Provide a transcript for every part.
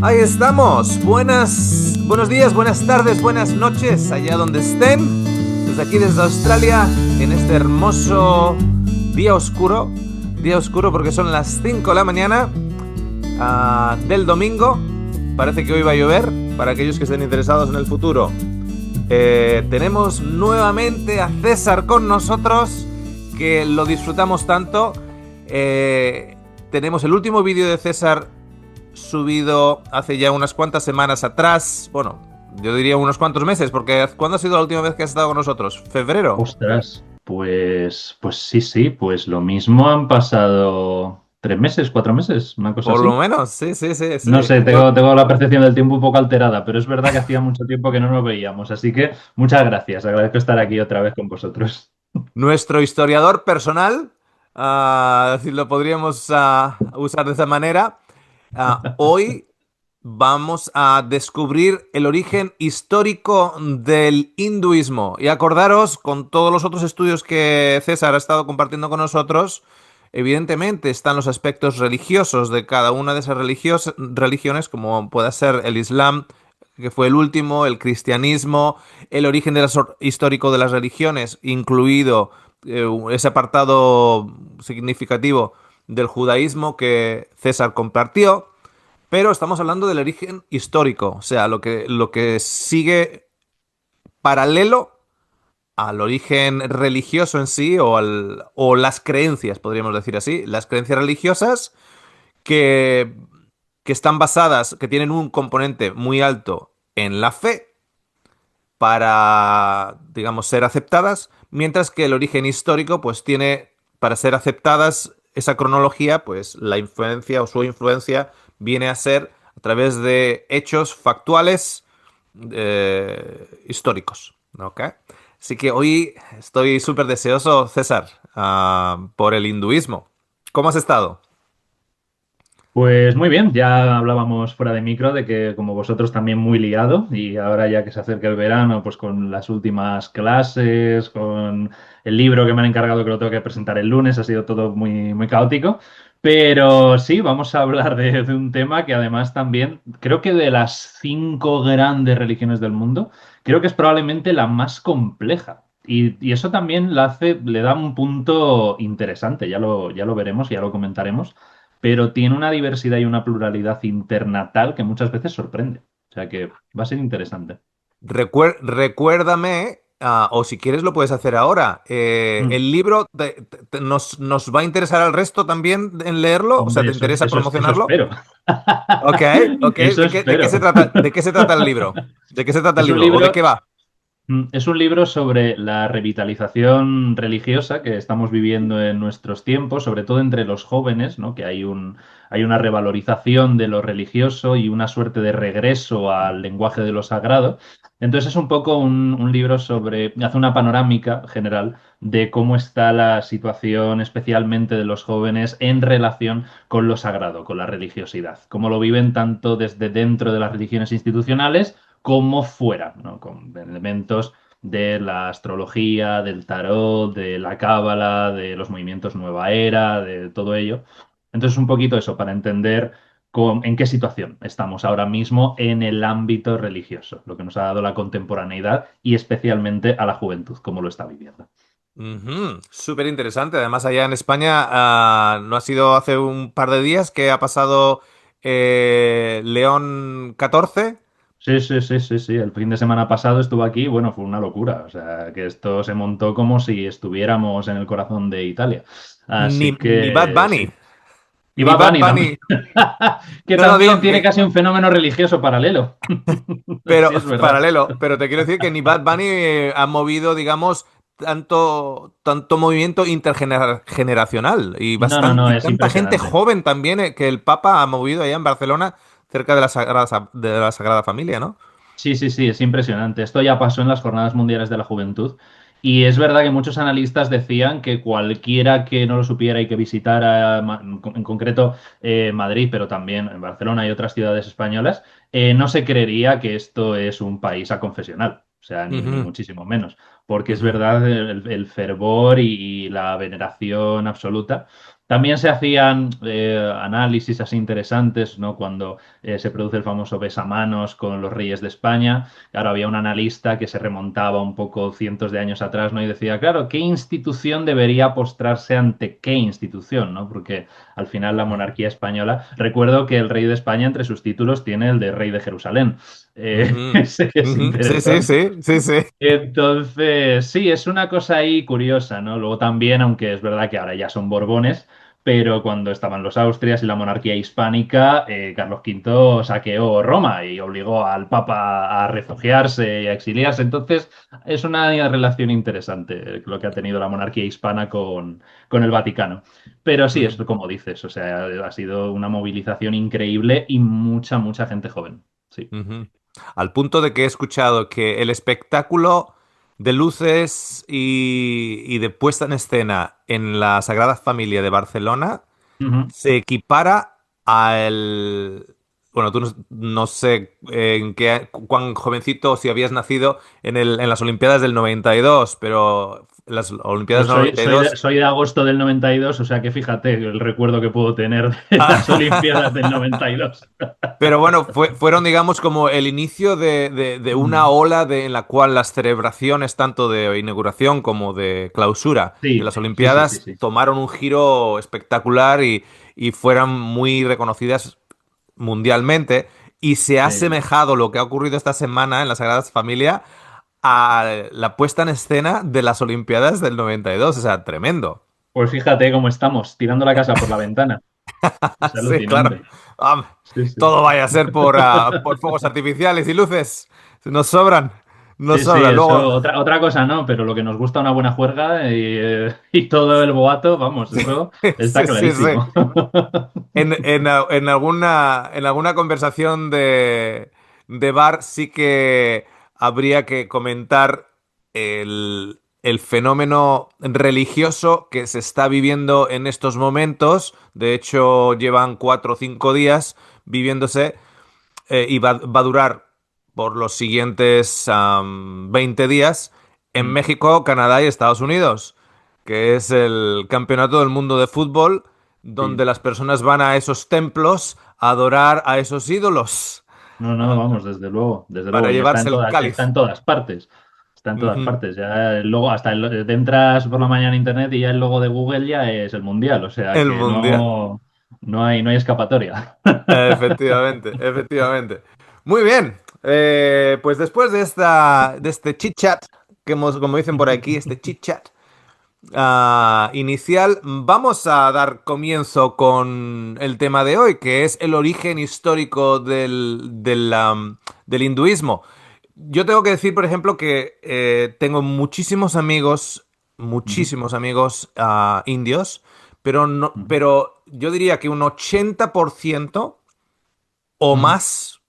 Ahí estamos. Buenos días, buenas tardes, buenas noches, allá donde estén. Desde aquí, desde Australia, en este hermoso día oscuro. Día oscuro porque son las 5 de la mañana del domingo. Parece que hoy va a llover, para aquellos que estén interesados en el futuro. Tenemos nuevamente a César con nosotros, que lo disfrutamos tanto. Tenemos el último vídeo de César subido hace ya unas cuantas semanas atrás. Bueno, yo diría unos cuantos meses, porque ¿cuándo ha sido la última vez que has estado con nosotros? ¿Febrero? Ostras, pues sí, pues lo mismo han pasado 3 meses, 4 meses, una cosa Por lo así. menos, sí, sí, sí, sí. No sé, tengo la percepción del tiempo un poco alterada, pero es verdad que hacía mucho tiempo que no nos veíamos, así que muchas gracias, agradezco estar aquí otra vez con vosotros. Nuestro historiador personal, si lo podríamos usar de esa manera. Hoy vamos a descubrir el origen histórico del hinduismo. Y acordaros, con todos los otros estudios que César ha estado compartiendo con nosotros, evidentemente están los aspectos religiosos de cada una de esas religiones, como pueda ser el Islam, que fue el último, el cristianismo, el origen histórico de las religiones, incluido ese apartado significativo del judaísmo que César compartió. Pero estamos hablando del origen histórico, o sea, lo que sigue paralelo al origen religioso en sí o las creencias, podríamos decir así, las creencias religiosas que, que están basadas, que tienen un componente muy alto en la fe para, digamos, ser aceptadas, mientras que el origen histórico pues tiene, para ser aceptadas, esa cronología, pues la influencia o su influencia viene a ser a través de hechos factuales históricos. ¿Ok? Así que hoy estoy súper deseoso, César, por el hinduismo. ¿Cómo has estado? Pues muy bien, ya hablábamos fuera de micro de que como vosotros también muy liado y ahora ya que se acerca el verano, pues con las últimas clases, con el libro que me han encargado que lo tengo que presentar el lunes, ha sido todo muy, muy caótico. Pero sí, vamos a hablar de un tema que además también creo que de las 5 grandes religiones del mundo, creo que es probablemente la más compleja. Y eso también le da un punto interesante, ya lo veremos, ya lo comentaremos, pero tiene una diversidad y una pluralidad interna tal que muchas veces sorprende. O sea que va a ser interesante. Recuérdame, o si quieres lo puedes hacer ahora. Mm. ¿El libro nos va a interesar al resto también en leerlo? O sea, Hombre, ¿te interesa eso promocionarlo? espero. Ok, ok. Eso ¿De qué espero. se trata? ¿De qué se trata el libro? ¿De qué se trata el Es un libro? ¿O de libro qué va? Es un libro sobre la revitalización religiosa que estamos viviendo en nuestros tiempos, sobre todo entre los jóvenes, ¿no? Que hay una revalorización de lo religioso y una suerte de regreso al lenguaje de lo sagrado. Entonces es un poco un libro hace una panorámica general de cómo está la situación, especialmente de los jóvenes, en relación con lo sagrado, con la religiosidad, cómo lo viven tanto desde dentro de las religiones institucionales como fuera, ¿no? Con elementos de la astrología, del tarot, de la cábala, de los movimientos nueva era, de todo ello. Entonces, un poquito eso, para entender en qué situación estamos ahora mismo en el ámbito religioso, lo que nos ha dado la contemporaneidad y especialmente a la juventud, cómo lo está viviendo. Ujú, súper interesante. Además, allá en España, no ha sido hace un par de días que ha pasado León XIV. Sí, sí, sí, sí, sí. El fin de semana pasado estuvo aquí, bueno, fue una locura. O sea, que esto se montó como si estuviéramos en el corazón de Italia. Ni, Así ni Bad que Bunny. sí. Y Ni Bad Bad Bunny también. Bunny. Que No, no, también digo tiene que. casi un fenómeno religioso paralelo. Pero Sí, es verdad. paralelo, pero te quiero decir que ni Bad Bunny ha movido, digamos, tanto movimiento intergeneracional y No, no, no, y es tanta gente impresionante. joven también que el Papa ha movido allá en Barcelona cerca de la Sagrada Familia, ¿no? Sí, sí, sí, es impresionante. Esto ya pasó en las Jornadas Mundiales de la Juventud. Y es verdad que muchos analistas decían que cualquiera que no lo supiera y que visitara, en concreto Madrid, pero también en Barcelona y otras ciudades españolas, no se creería que esto es un país aconfesional. O sea, ni Ujú, muchísimo menos. Porque es ujú. verdad el fervor y la veneración absoluta. También se hacían análisis así interesantes, ¿no? Cuando se produce el famoso besamanos con los reyes de España. Claro, había un analista que se remontaba un poco cientos de años atrás, ¿no? Y decía, claro, ¿qué institución debería postrarse ante qué institución, ¿no? Porque al final la monarquía española, recuerdo que el rey de España entre sus títulos tiene el de rey de Jerusalén. Ujú, Sé que es ujú. Sí, sí, interesante. sí, sí, sí. Entonces, sí, es una cosa ahí curiosa, ¿no? Luego también, aunque es verdad que ahora ya son Borbones, pero cuando estaban los Austrias y la monarquía hispánica, Carlos V saqueó Roma y obligó al Papa a refugiarse y a exiliarse. Entonces, es una relación interesante lo que ha tenido la monarquía hispana con el Vaticano. Pero sí, es Ujú, como dices, o sea, ha sido una movilización increíble y mucha, mucha gente joven. Sí. ujú. Al punto de que he escuchado que el espectáculo de luces y de puesta en escena en la Sagrada Familia de Barcelona Ujú. se equipara al... Bueno, tú no sé en qué, cuán jovencito, si habías nacido en las Olimpiadas del 92, pero las Olimpiadas Pues del 92. soy de agosto del 92, o sea que fíjate el recuerdo que puedo tener de las Olimpiadas del 92. Pero bueno, fueron, digamos, como el inicio de una Mm. ola en la cual las celebraciones, tanto de inauguración como de clausura de Sí, las sí, sí, sí, Olimpiadas, sí. tomaron un giro espectacular y fueron muy reconocidas mundialmente. Y se ha Sí. asemejado lo que ha ocurrido esta semana en la Sagrada Familia a la puesta en escena de las Olimpiadas del 92. O sea, tremendo. Pues fíjate cómo estamos, tirando la casa por la ventana. Es Sí, claro. alucinante. Am, Sí, sí. todo vaya a ser por fuegos artificiales y luces. Nos sobran. Nos Sí, sí, sobran. eso, Luego, otra cosa no, pero lo que nos gusta una buena juerga y todo el boato, vamos, sí, eso está sí, sí, sí. clarísimo. En alguna conversación de bar sí que habría que comentar el fenómeno religioso que se está viviendo en estos momentos. De hecho, llevan 4 o 5 días viviéndose y va a durar por los siguientes 20 días en Mm. México, Canadá y Estados Unidos, que es el campeonato del mundo de fútbol, donde Sí. las personas van a esos templos a adorar a esos ídolos No, no, vamos, desde luego, para y llevarse el está cáliz. en todas partes. Está en todas Ujú. partes. Ya el logo, te entras por la mañana en internet y ya el logo de Google ya es el mundial. O sea El que mundial. no hay escapatoria. Efectivamente, efectivamente. Muy bien. Pues después de este chit chat, que hemos, como dicen por aquí, este chit chat, inicial, vamos a dar comienzo con el tema de hoy, que es el origen histórico del hinduismo. Yo tengo que decir, por ejemplo, que tengo Ujú, muchísimos amigos indios, pero, no, ujú, pero yo diría que un 80% o ujú, más,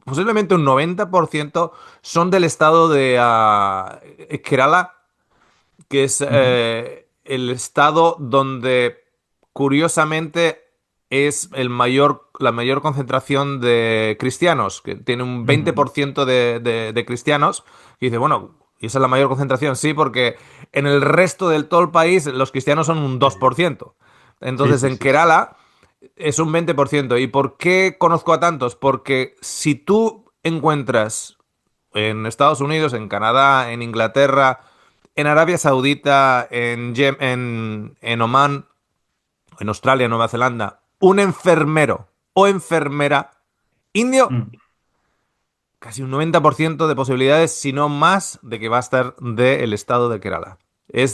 posiblemente un 90%, son del estado de Kerala, que es ujú, el estado donde curiosamente es la mayor concentración de cristianos, que tiene un veinte ujú. por ciento de cristianos, y dice, bueno, ¿y esa es la mayor concentración? Sí, porque en el resto del todo el país los cristianos son un 2%. Sí, Entonces sí, en sí, sí. Kerala es un 20%. ¿Y por qué conozco a tantos? Porque si tú encuentras en Estados Unidos, en Canadá, en Inglaterra, en Arabia Saudita, en Omán, en Australia, Nueva Zelanda, un enfermero o enfermera indio, Mm, casi un 90% de posibilidades, si no más, de que va a estar del estado de Kerala.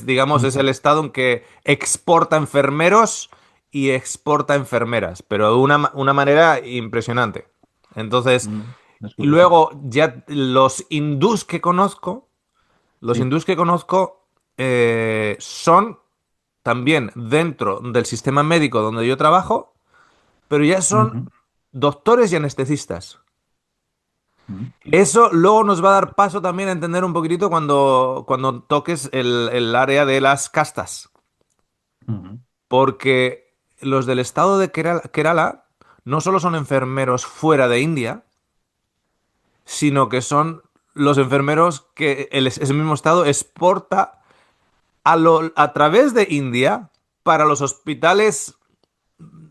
Digamos, es ujú, el estado en que exporta enfermeros y exporta enfermeras, pero de una manera impresionante. Entonces, mm. Es y curioso. luego ya los Sí. hindús que conozco son también dentro del sistema médico donde yo trabajo, pero ya son Ujú, doctores y anestesistas. ujú, Eso luego nos va a dar paso también a entender un poquitito cuando toques el área de las castas, ujú, porque los del estado de Kerala no solo son enfermeros fuera de India, sino que son los enfermeros que ese mismo estado exporta a través de India para los hospitales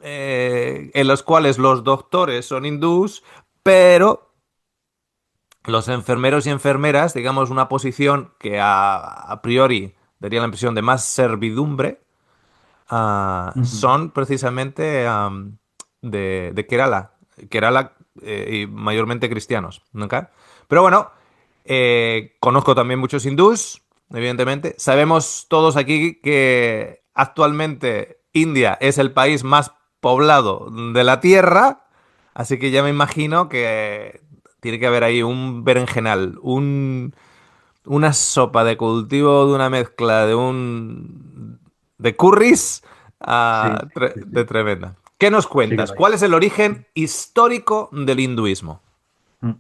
en los cuales los doctores son hindús, pero los enfermeros y enfermeras, digamos, una posición que a priori daría la impresión de más servidumbre, Ujú. son precisamente de Kerala. Kerala y mayormente cristianos, ¿no? Pero bueno, conozco también muchos hindús, evidentemente. Sabemos todos aquí que actualmente India es el país más poblado de la Tierra, así que ya me imagino que tiene que haber ahí un berenjenal, una sopa de cultivo de una mezcla de curries Sí, sí, de sí. tremenda. ¿Qué nos Sí que cuentas? lo hay. ¿Cuál es el origen histórico del hinduismo? Mm.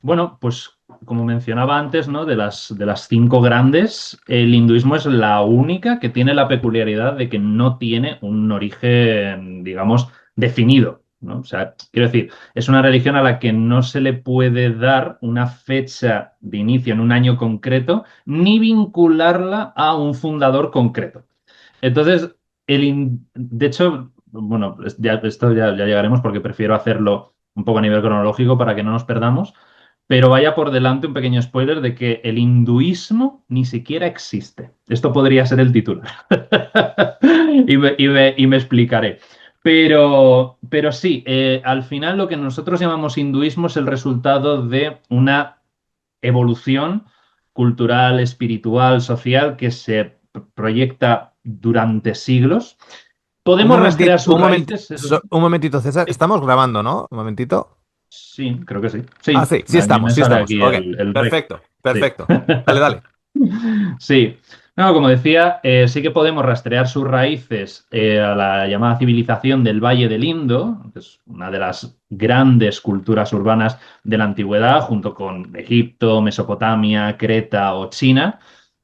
Bueno, pues como mencionaba antes, ¿no? De las cinco grandes, el hinduismo es la única que tiene la peculiaridad de que no tiene un origen, digamos, definido, ¿no? O sea, quiero decir, es una religión a la que no se le puede dar una fecha de inicio en un año concreto, ni vincularla a un fundador concreto. Entonces, de hecho, bueno, esto ya llegaremos porque prefiero hacerlo un poco a nivel cronológico para que no nos perdamos, pero vaya por delante un pequeño spoiler de que el hinduismo ni siquiera existe. Esto podría ser el titular. Y me explicaré. Pero sí, al final lo que nosotros llamamos hinduismo es el resultado de una evolución cultural, espiritual, social que se proyecta durante siglos. Podemos rastrear sus raíces, eso sí. Un momentito, César. Sí, Estamos grabando, ¿no? Un momentito. sí, creo que sí. Ah, Sí, sí, a mí me sí sale estamos. aquí Ok, el rec. perfecto, Sí. perfecto. Dale, dale. Sí. No, como decía, sí que podemos rastrear sus raíces a la llamada civilización del Valle del Indo, que es una de las grandes culturas urbanas de la antigüedad, junto con Egipto, Mesopotamia, Creta o China,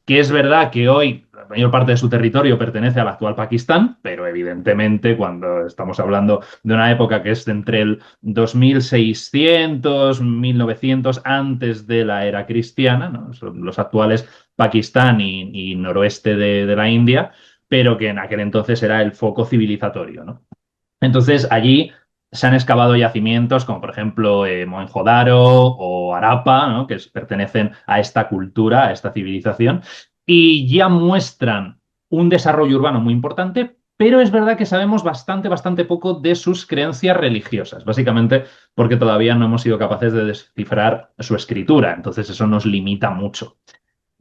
que es verdad que hoy la mayor parte de su territorio pertenece al actual Pakistán, pero evidentemente cuando estamos hablando de una época que es entre el 2600, 1900 antes de la era cristiana, ¿no? Son los actuales Pakistán y noroeste de la India, pero que en aquel entonces era el foco civilizatorio, ¿no? Entonces allí se han excavado yacimientos como por ejemplo Mohenjo-Daro o Harappa, ¿no? Pertenecen a esta cultura, a esta civilización, y ya muestran un desarrollo urbano muy importante, pero es verdad que sabemos bastante, bastante poco de sus creencias religiosas, básicamente porque todavía no hemos sido capaces de descifrar su escritura, entonces eso nos limita mucho.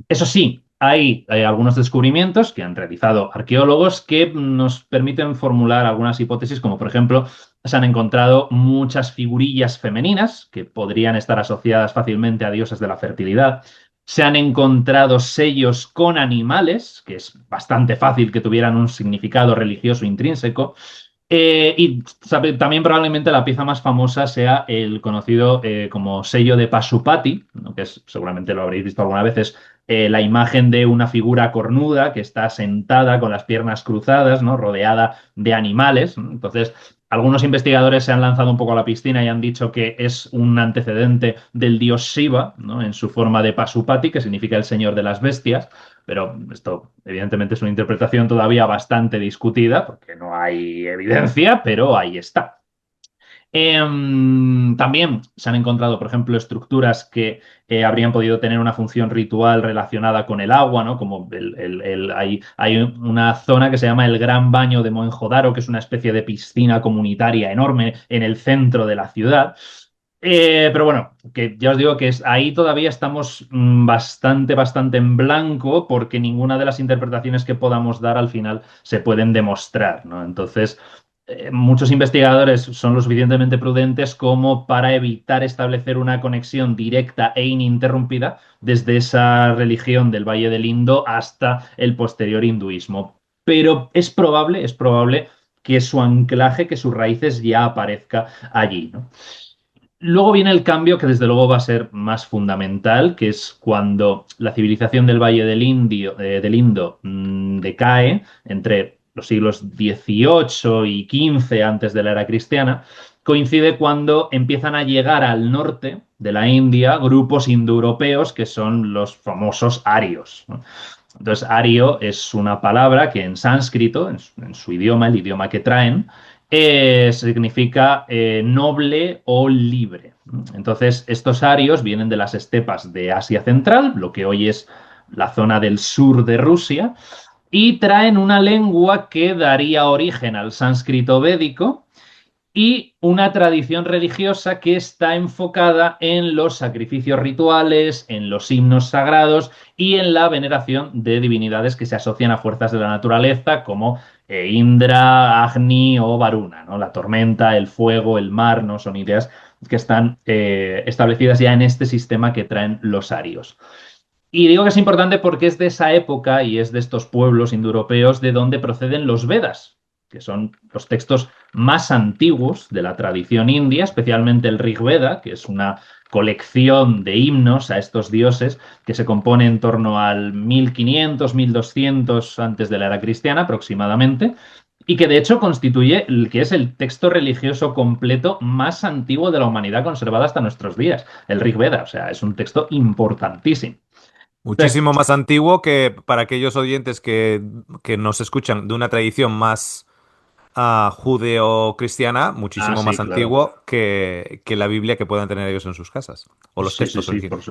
Eso sí, hay algunos descubrimientos que han realizado arqueólogos que nos permiten formular algunas hipótesis, como por ejemplo, se han encontrado muchas figurillas femeninas que podrían estar asociadas fácilmente a dioses de la fertilidad. Se han encontrado sellos con animales, que es bastante fácil que tuvieran un significado religioso intrínseco. También probablemente la pieza más famosa sea el conocido como sello de Pasupati, ¿no? Que seguramente lo habréis visto alguna vez, es la imagen de una figura cornuda que está sentada con las piernas cruzadas, ¿no? Rodeada de animales, ¿no? Entonces, algunos investigadores se han lanzado un poco a la piscina y han dicho que es un antecedente del dios Shiva, ¿no? En su forma de Pasupati, que significa el señor de las bestias. Pero esto, evidentemente, es una interpretación todavía bastante discutida, porque no hay evidencia, pero ahí está. También se han encontrado, por ejemplo, estructuras que habrían podido tener una función ritual relacionada con el agua, ¿no? Como hay una zona que se llama el Gran Baño de Mohenjo-Daro, que es una especie de piscina comunitaria enorme en el centro de la ciudad. Pero bueno, que ya os digo que ahí todavía estamos bastante, bastante en blanco porque ninguna de las interpretaciones que podamos dar al final se pueden demostrar, ¿no? Entonces, muchos investigadores son lo suficientemente prudentes como para evitar establecer una conexión directa e ininterrumpida desde esa religión del Valle del Indo hasta el posterior hinduismo. Pero es probable que su anclaje, que sus raíces ya aparezca allí, ¿no? Luego viene el cambio que desde luego va a ser más fundamental, que es cuando la civilización del Valle del Indo decae entre los siglos XVIII y XV antes de la era cristiana, coincide cuando empiezan a llegar al norte de la India grupos indoeuropeos que son los famosos arios, ¿no? Entonces, ario es una palabra que en sánscrito, en su idioma, el idioma que traen, significa noble o libre. Entonces, estos arios vienen de las estepas de Asia Central, lo que hoy es la zona del sur de Rusia, y traen una lengua que daría origen al sánscrito védico y una tradición religiosa que está enfocada en los sacrificios rituales, en los himnos sagrados y en la veneración de divinidades que se asocian a fuerzas de la naturaleza como Indra, Agni o Varuna, ¿no? La tormenta, el fuego, el mar, ¿no? Son ideas que están establecidas ya en este sistema que traen los arios. Y digo que es importante porque es de esa época y es de estos pueblos indoeuropeos de donde proceden los Vedas, que son los textos más antiguos de la tradición india, especialmente el Rig Veda, que es una colección de himnos a estos dioses que se compone en torno al 1500-1200 antes de la era cristiana aproximadamente, y que de hecho constituye el que es el texto religioso completo más antiguo de la humanidad conservado hasta nuestros días, el Rig Veda, o sea, es un texto importantísimo. Entonces, Muchísimo más antiguo que para aquellos oyentes que nos escuchan de una tradición más judeo-cristiana, muchísimo sí, más claro. antiguo que la Biblia que puedan tener ellos en sus casas, o los Sí, sí, textos sí, originales.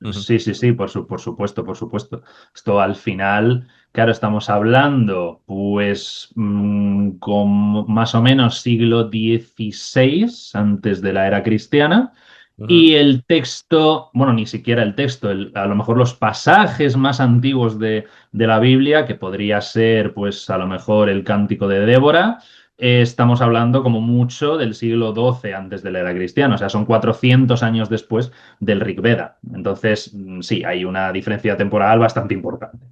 Ujú, sí, sí, sí, por supuesto, por supuesto. Esto al final, claro, estamos hablando, pues, con más o menos siglo XVI, antes de la era cristiana, ujú, y el texto, bueno, ni siquiera el texto, a lo mejor los pasajes más antiguos de la Biblia, que podría ser, pues, a lo mejor el Cántico de Débora. Estamos hablando como mucho del siglo XII antes de la era cristiana, o sea, son 400 años después del Rig Veda. Entonces, sí, hay una diferencia temporal bastante importante.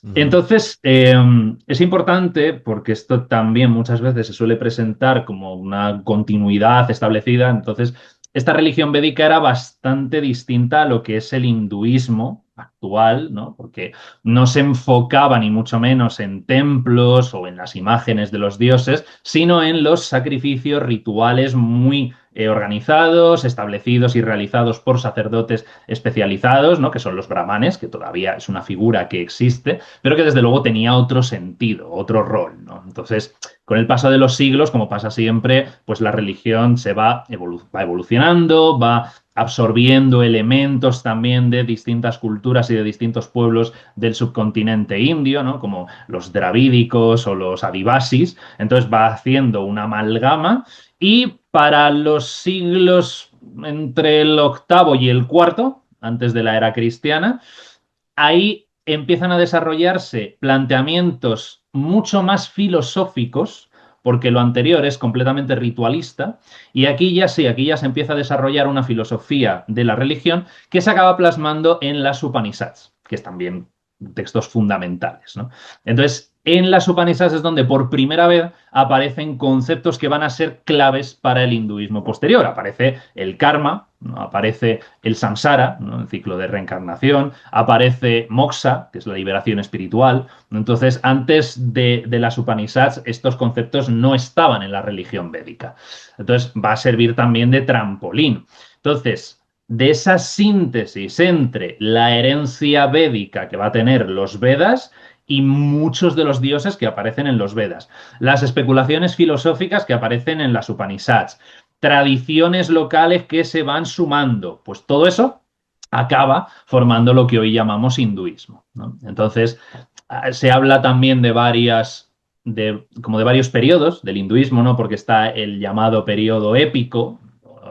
ujú. Entonces, es importante porque esto también muchas veces se suele presentar como una continuidad establecida. Entonces, esta religión védica era bastante distinta a lo que es el hinduismo actual, ¿no? Porque no se enfocaba ni mucho menos en templos o en las imágenes de los dioses, sino en los sacrificios rituales muy organizados, establecidos y realizados por sacerdotes especializados, ¿no? Que son los brahmanes, que todavía es una figura que existe, pero que desde luego tenía otro sentido, otro rol, ¿no? Entonces, con el paso de los siglos, como pasa siempre, pues la religión se va evolucionando, va absorbiendo elementos también de distintas culturas y de distintos pueblos del subcontinente indio, ¿no? Como los dravídicos o los adivasis. Entonces va haciendo una amalgama y para los siglos entre el octavo y el cuarto, antes de la era cristiana, ahí empiezan a desarrollarse planteamientos mucho más filosóficos, porque lo anterior es completamente ritualista, y aquí ya sí, aquí ya se empieza a desarrollar una filosofía de la religión que se acaba plasmando en las Upanishads, que es también textos fundamentales, ¿no? Entonces, en las Upanishads es donde por primera vez aparecen conceptos que van a ser claves para el hinduismo posterior. Aparece el karma, ¿no? Aparece el samsara, ¿no? El ciclo de reencarnación, aparece moksha, que es la liberación espiritual. Entonces, antes de las Upanishads, estos conceptos no estaban en la religión védica. Entonces, va a servir también de trampolín. Entonces, de esa síntesis entre la herencia védica que va a tener los Vedas y muchos de los dioses que aparecen en los Vedas, las especulaciones filosóficas que aparecen en las Upanishads, tradiciones locales que se van sumando, pues todo eso acaba formando lo que hoy llamamos hinduismo, ¿no? Entonces, se habla también de como de varios periodos del hinduismo, ¿no? Porque está el llamado periodo épico,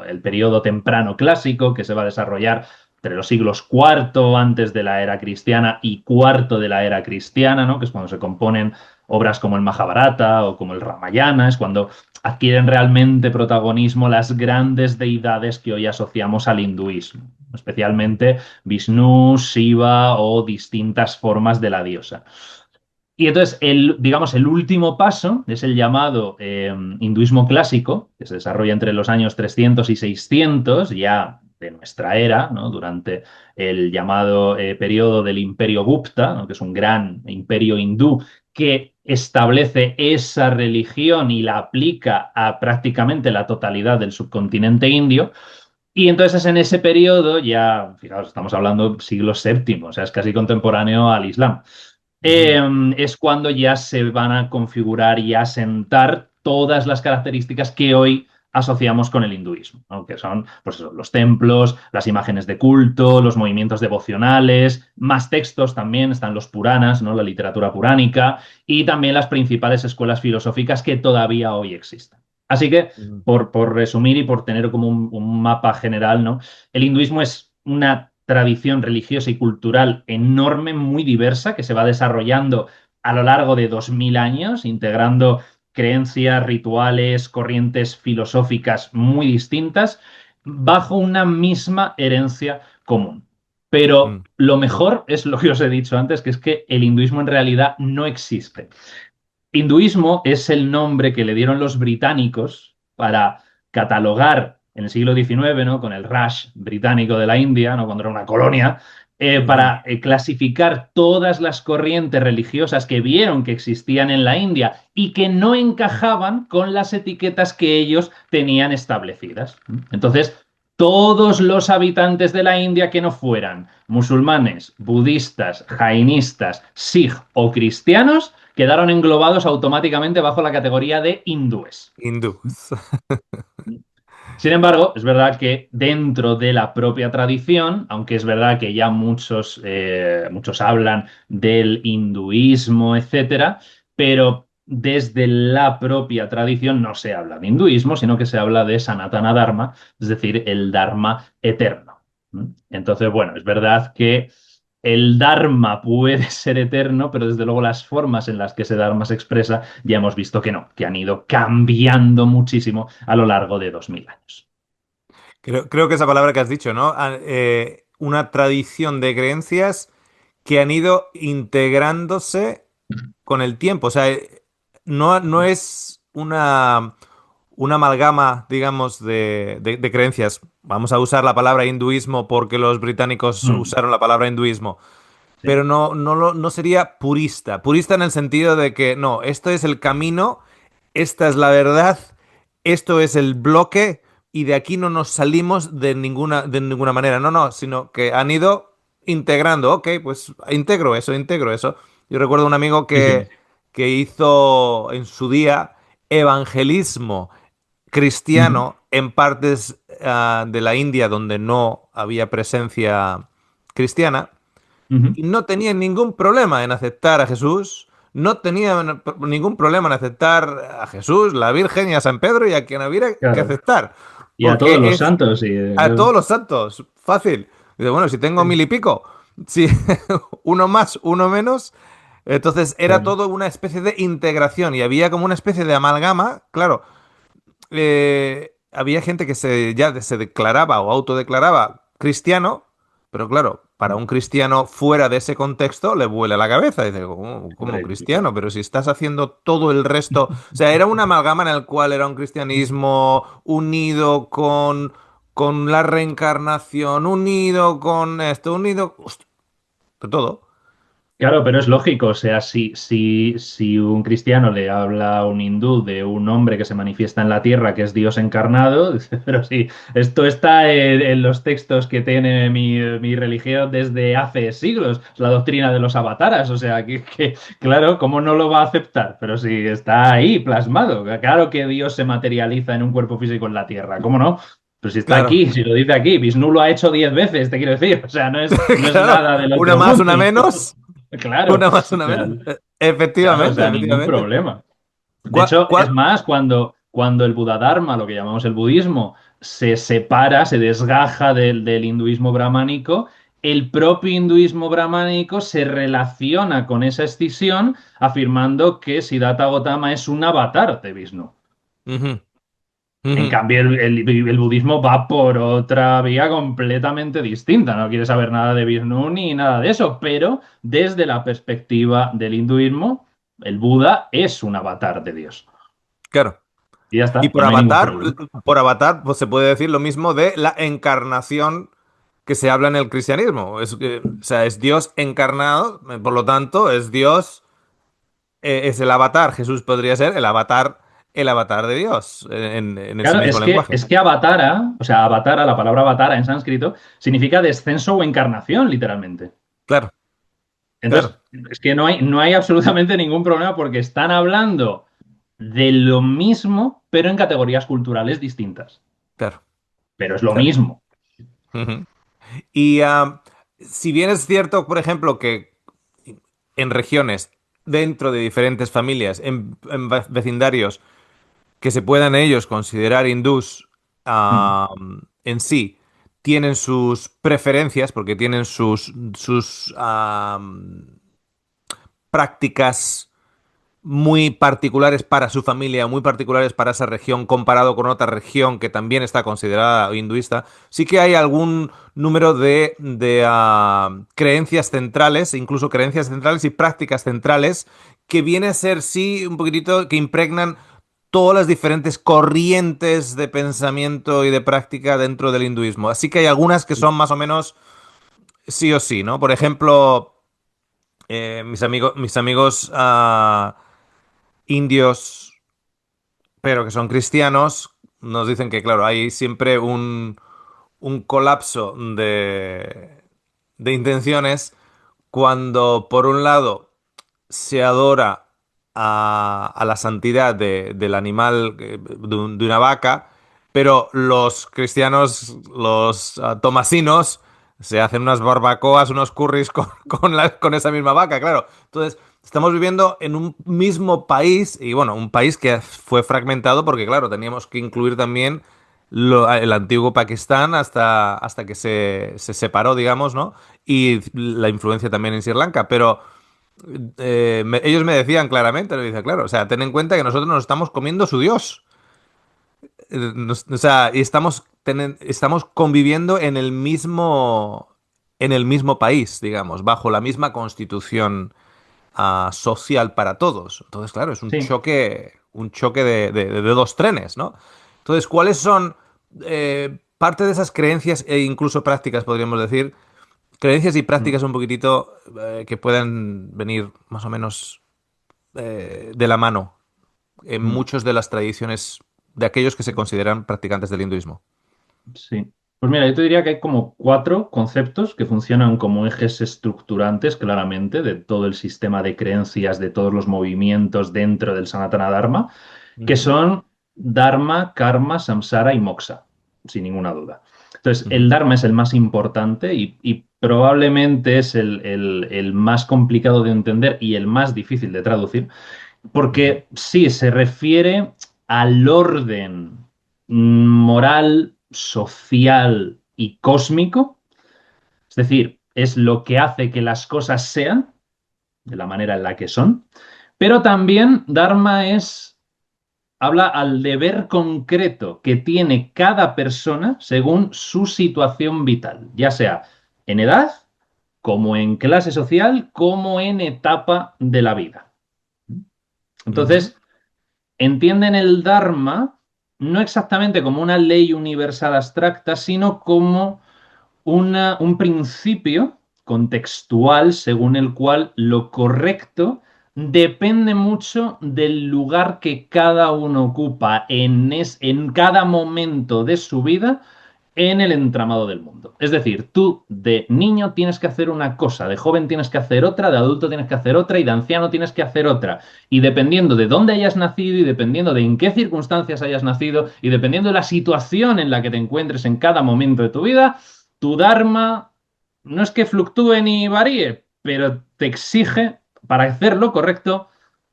el periodo temprano clásico, que se va a desarrollar entre los siglos cuarto antes de la era cristiana y cuarto de la era cristiana, ¿no? Que es cuando se componen obras como el Mahabharata o como el Ramayana, es cuando adquieren realmente protagonismo las grandes deidades que hoy asociamos al hinduismo, especialmente Vishnu, Shiva o distintas formas de la diosa. Y entonces, digamos, el último paso es el llamado hinduismo clásico, que se desarrolla entre los años 300 y 600, ya de nuestra era, ¿no? Durante el llamado periodo del Imperio Gupta, ¿no? Que es un gran imperio hindú que establece esa religión y la aplica a prácticamente la totalidad del subcontinente indio. Y entonces en ese periodo, ya, fijaos, estamos hablando siglo séptimo, o sea, es casi contemporáneo al Islam, Ujú, es cuando ya se van a configurar y asentar todas las características que hoy asociamos con el hinduismo, ¿no? Que son pues eso, los templos, las imágenes de culto, los movimientos devocionales, más textos también, están los Puranas, ¿no? La literatura puránica, y también las principales escuelas filosóficas que todavía hoy existen. Así que, ujú, por resumir y por tener como un mapa general, ¿no? El hinduismo es una tradición religiosa y cultural enorme, muy diversa, que se va desarrollando a lo largo de 2000 años, integrando creencias, rituales, corrientes filosóficas muy distintas, bajo una misma herencia común. Pero mm, lo mejor es lo que os he dicho antes, que es que el hinduismo en realidad no existe. Hinduismo es el nombre que le dieron los británicos para catalogar en el siglo XIX, ¿no? Con el Raj británico de la India, ¿no? Cuando era una colonia, ujú. para clasificar todas las corrientes religiosas que vieron que existían en la India y que no encajaban con las etiquetas que ellos tenían establecidas. Entonces, todos los habitantes de la India que no fueran musulmanes, budistas, jainistas, sikh o cristianos, quedaron englobados automáticamente bajo la categoría de hindúes. Hindús. Sin embargo, es verdad que dentro de la propia tradición, aunque es verdad que ya muchos hablan del hinduismo, etcétera, pero desde la propia tradición no se habla de hinduismo, sino que se habla de Sanatana Dharma, es decir, el Dharma eterno. Entonces, bueno, es verdad que el Dharma puede ser eterno, pero desde luego las formas en las que ese Dharma se expresa ya hemos visto que no, que han ido cambiando muchísimo a lo largo de 2000 años. Creo que esa palabra que has dicho, ¿no? Una tradición de creencias que han ido integrándose con el tiempo. O sea, no es una amalgama, digamos, de creencias. Vamos a usar la palabra hinduismo porque los británicos Mm, usaron la palabra hinduismo. sí. Pero no sería purista. Purista en el sentido de que no, esto es el camino, esta es la verdad, esto es el bloque y de aquí no nos salimos de ninguna manera. No, sino que han ido integrando. Ok, pues integro eso, integro eso. Yo recuerdo un amigo Sí, sí. que hizo en su día evangelismo Ujú, cristiano en partes de la India donde no había presencia cristiana ujú. y no tenía ningún problema en aceptar a Jesús, no tenía ningún problema en aceptar a Jesús, la Virgen y a San Pedro y a quien hubiera que Claro. aceptar, Y a todos porque los es santos, y a todos los santos, fácil. Dice, bueno, si tengo mil y pico, si uno más, uno menos, entonces era claro. todo una especie de integración y había como una especie de amalgama, claro, había gente que ya se declaraba o autodeclaraba cristiano, pero claro, para un cristiano fuera de ese contexto le vuela la cabeza. Dice, ¿cómo Hombre, cristiano? Pero si estás haciendo todo el resto. O sea, era una amalgama en el cual era un cristianismo unido con la reencarnación, unido con esto, unido. Hostia, de todo. claro, pero es lógico, o sea, si un cristiano le habla a un hindú de un hombre que se manifiesta en la tierra, que es Dios encarnado, dice, pero sí, esto está en los textos que tiene mi religión desde hace siglos, es la doctrina de los avataras, o sea, claro, ¿cómo no lo va a aceptar? Pero sí, está ahí plasmado, claro que Dios se materializa en un cuerpo físico en la tierra, ¿cómo no? Pues si está Claro, aquí, si lo dice aquí, Vishnu lo ha hecho 10 veces, te quiero decir, o sea, no es claro. nada del Una otro más, mundo. una menos. Claro, Una más, o una sea, menos. claro, o Efectivamente, sea, ningún efectivamente. problema. De ¿Cuál, hecho, es cuál? más, cuando el Buddha-Dharma, lo que llamamos el budismo, se separa, se desgaja del hinduismo brahmánico, el propio hinduismo brahmánico se relaciona con esa escisión afirmando que Siddhartha Gautama es un avatar de Vishnu. Ujú, En ujú. cambio, el budismo va por otra vía completamente distinta. No quiere saber nada de Vishnu ni nada de eso, pero desde la perspectiva del hinduismo, el Buda es un avatar de Dios. Claro. Y ya Y está, y no hay ningún problema. por avatar, pues se puede decir lo mismo de la encarnación que se habla en el cristianismo. O sea, es Dios encarnado, por lo tanto, es Dios, es el avatar. Jesús podría ser el avatar el avatar de Dios en ese Claro, mismo lenguaje. es que avatara, o sea, avatara, la palabra avatara en sánscrito, significa descenso o encarnación, literalmente. Claro, claro, Entonces, es que no hay absolutamente ningún problema porque están hablando de lo mismo, pero en categorías culturales distintas. claro, Pero es lo claro. mismo. Ujú. Y si bien es cierto, por ejemplo, que en regiones, dentro de diferentes familias, vecindarios, que se puedan ellos considerar hindús Mm. en sí, tienen sus preferencias, porque tienen sus prácticas muy particulares para su familia, muy particulares para esa región, comparado con otra región que también está considerada hinduista, sí que hay algún número de creencias centrales, incluso creencias centrales y prácticas centrales, que viene a ser, sí, un poquitito, que impregnan todas las diferentes corrientes de pensamiento y de práctica dentro del hinduismo. Así que hay algunas que son más o menos sí o sí, ¿no? Por ejemplo, mis amigos indios, pero que son cristianos, nos dicen que, claro, hay siempre un colapso de intenciones cuando, por un lado, se adora a la santidad del animal, de una vaca, pero los cristianos, los tomasinos, se hacen unas barbacoas, unos curris con esa misma vaca, claro. Entonces, estamos viviendo en un mismo país, y bueno, un país que fue fragmentado porque, claro, teníamos que incluir también el antiguo Pakistán hasta que se separó, digamos, ¿no? Y la influencia también en Sri Lanka, pero ellos me decían claramente, le dice, claro, o sea, ten en cuenta que nosotros nos estamos comiendo su Dios. O sea, y estamos conviviendo en el mismo país, digamos, bajo la misma constitución social para todos. Entonces, claro, es Sí. un choque de dos trenes, ¿no? Entonces, ¿cuáles son parte de esas creencias e incluso prácticas, podríamos decir? Creencias y Mm. prácticas un poquitito que puedan venir más o menos de la mano en Mm. muchas de las tradiciones de aquellos que se consideran practicantes del hinduismo. Sí. Pues mira, yo te diría que hay como cuatro conceptos que funcionan como ejes estructurantes claramente de todo el sistema de creencias, de todos los movimientos dentro del Sanatana Dharma, que Ujú, son Dharma, Karma, Samsara y Moksha, sin ninguna duda. Entonces, ujú, el Dharma es el más importante y probablemente es el más complicado de entender y el más difícil de traducir, ujú, porque sí, se refiere al orden moral, social y cósmico, es decir, es lo que hace que las cosas sean de la manera en la que son, pero también Dharma habla al deber concreto que tiene cada persona según su situación vital, ya sea en edad, como en clase social, como en etapa de la vida. ujú, Entonces, entienden el Dharma no exactamente como una ley universal abstracta, sino como un principio contextual según el cual lo correcto depende mucho del lugar que cada uno ocupa en cada momento de su vida en el entramado del mundo. Es decir, tú de niño tienes que hacer una cosa, de joven tienes que hacer otra, de adulto tienes que hacer otra y de anciano tienes que hacer otra. Y dependiendo de dónde hayas nacido y dependiendo de en qué circunstancias hayas nacido y dependiendo de la situación en la que te encuentres en cada momento de tu vida, tu Dharma no es que fluctúe ni varíe, pero te exige, para hacerlo correcto,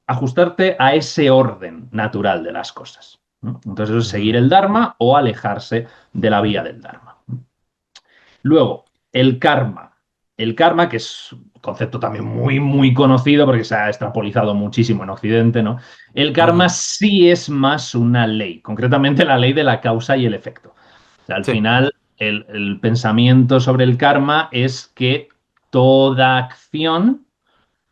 ajustarte a ese orden natural de las cosas, ¿no? Entonces, eso es seguir ujú, el Dharma o alejarse de la vía del Dharma. Luego, el karma. El karma, que es un concepto también muy, muy conocido porque se ha extrapolizado muchísimo en Occidente, ¿no? El karma ujú. sí es más una ley, concretamente la ley de la causa y el efecto. O sea, al Sí. final, el pensamiento sobre el karma es que toda acción,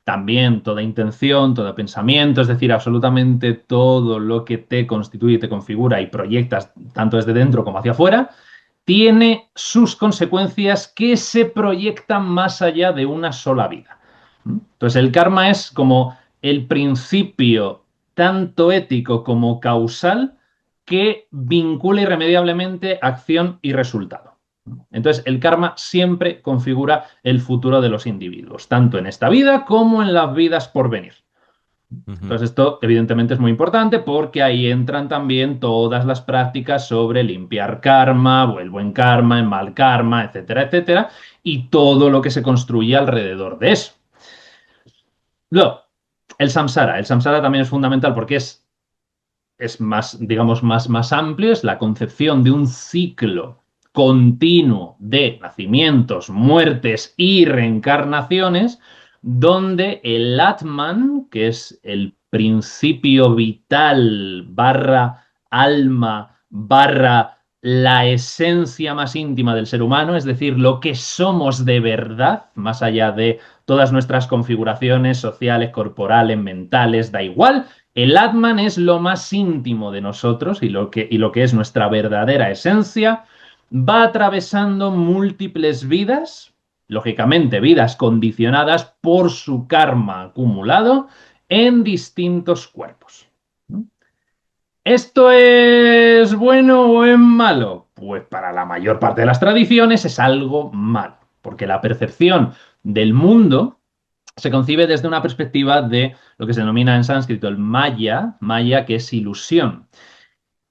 también toda intención, todo pensamiento, es decir, absolutamente todo lo que te constituye, te configura y proyectas tanto desde dentro como hacia afuera, tiene sus consecuencias que se proyectan más allá de una sola vida. Entonces, el karma es como el principio. tanto ético como causal, que vincula irremediablemente acción y resultado. Entonces, el karma siempre configura el futuro de los individuos, tanto en esta vida como en las vidas por venir. Ujú, Entonces, esto evidentemente es muy importante porque ahí entran también todas las prácticas sobre limpiar karma, o el buen karma, el mal karma, etcétera, etcétera, y todo lo que se construye alrededor de eso. Luego, el samsara. El samsara también es fundamental porque es más, digamos, más amplio, es la concepción de un ciclo continuo de nacimientos, muertes y reencarnaciones, donde el Atman, que es el principio vital barra alma barra la esencia más íntima del ser humano, es decir, lo que somos de verdad, más allá de todas nuestras configuraciones sociales, corporales, mentales, da igual, el Atman es lo más íntimo de nosotros y lo que es nuestra verdadera esencia. Va atravesando múltiples vidas, lógicamente vidas condicionadas por su karma acumulado en distintos cuerpos. ¿Esto es bueno o es malo? Pues para la mayor parte de las tradiciones es algo malo, porque la percepción del mundo se concibe desde una perspectiva de lo que se denomina en sánscrito el maya, que es ilusión.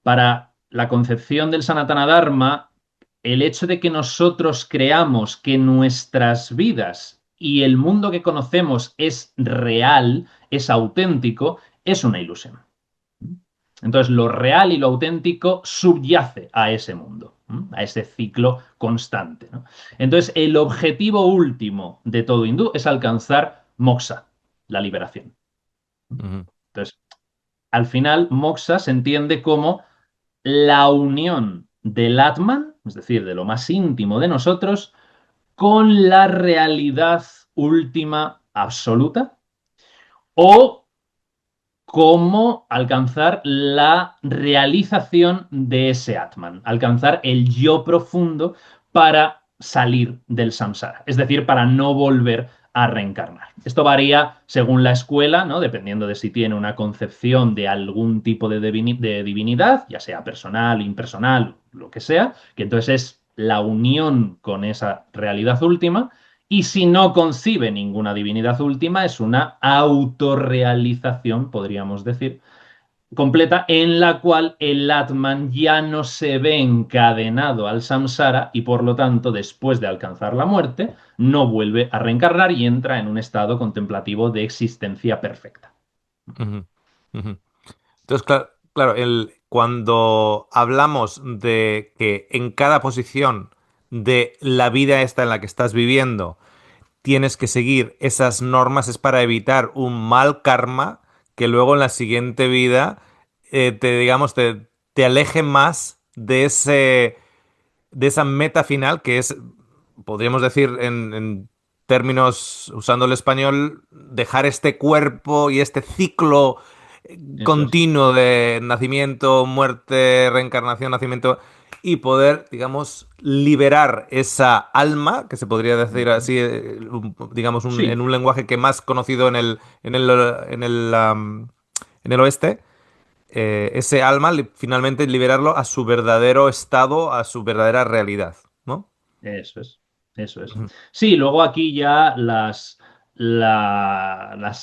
Para la concepción del Sanatana Dharma, el hecho de que nosotros creamos que nuestras vidas y el mundo que conocemos es real, es auténtico, es una ilusión. Entonces, lo real y lo auténtico subyace a ese mundo, a ese ciclo constante, ¿no? Entonces, el objetivo último de todo hindú es alcanzar moksha, la liberación. ujú, Entonces, al final, moksha se entiende como la unión del Atman, es decir, de lo más íntimo de nosotros, con la realidad última absoluta, o cómo alcanzar la realización de ese Atman, alcanzar el yo profundo para salir del samsara, es decir, para no volver a reencarnar. Esto varía según la escuela, ¿no? Dependiendo de si tiene una concepción de algún tipo de divinidad, ya sea personal, impersonal, lo que sea, que entonces es la unión con esa realidad última. Y si no concibe ninguna divinidad última, es una autorrealización, podríamos decir, completa, en la cual el Atman ya no se ve encadenado al samsara y por lo tanto, después de alcanzar la muerte, no vuelve a reencarnar y entra en un estado contemplativo de existencia perfecta. ujú, ujú. Entonces, claro, cuando hablamos de que en cada posición de la vida esta en la que estás viviendo tienes que seguir esas normas es para evitar un mal karma que luego en la siguiente vida digamos, te aleje más de esa meta final que es, podríamos decir en términos, usando el español, dejar este cuerpo y este ciclo Eso es. continuo de nacimiento, muerte, reencarnación, nacimiento, y poder, digamos, liberar esa alma, que se podría decir así, digamos, en Sí, un lenguaje que más conocido en el oeste, ese alma, finalmente liberarlo a su verdadero estado, a su verdadera realidad, ¿no? eso es, eso es. Ujú, Sí, luego aquí ya las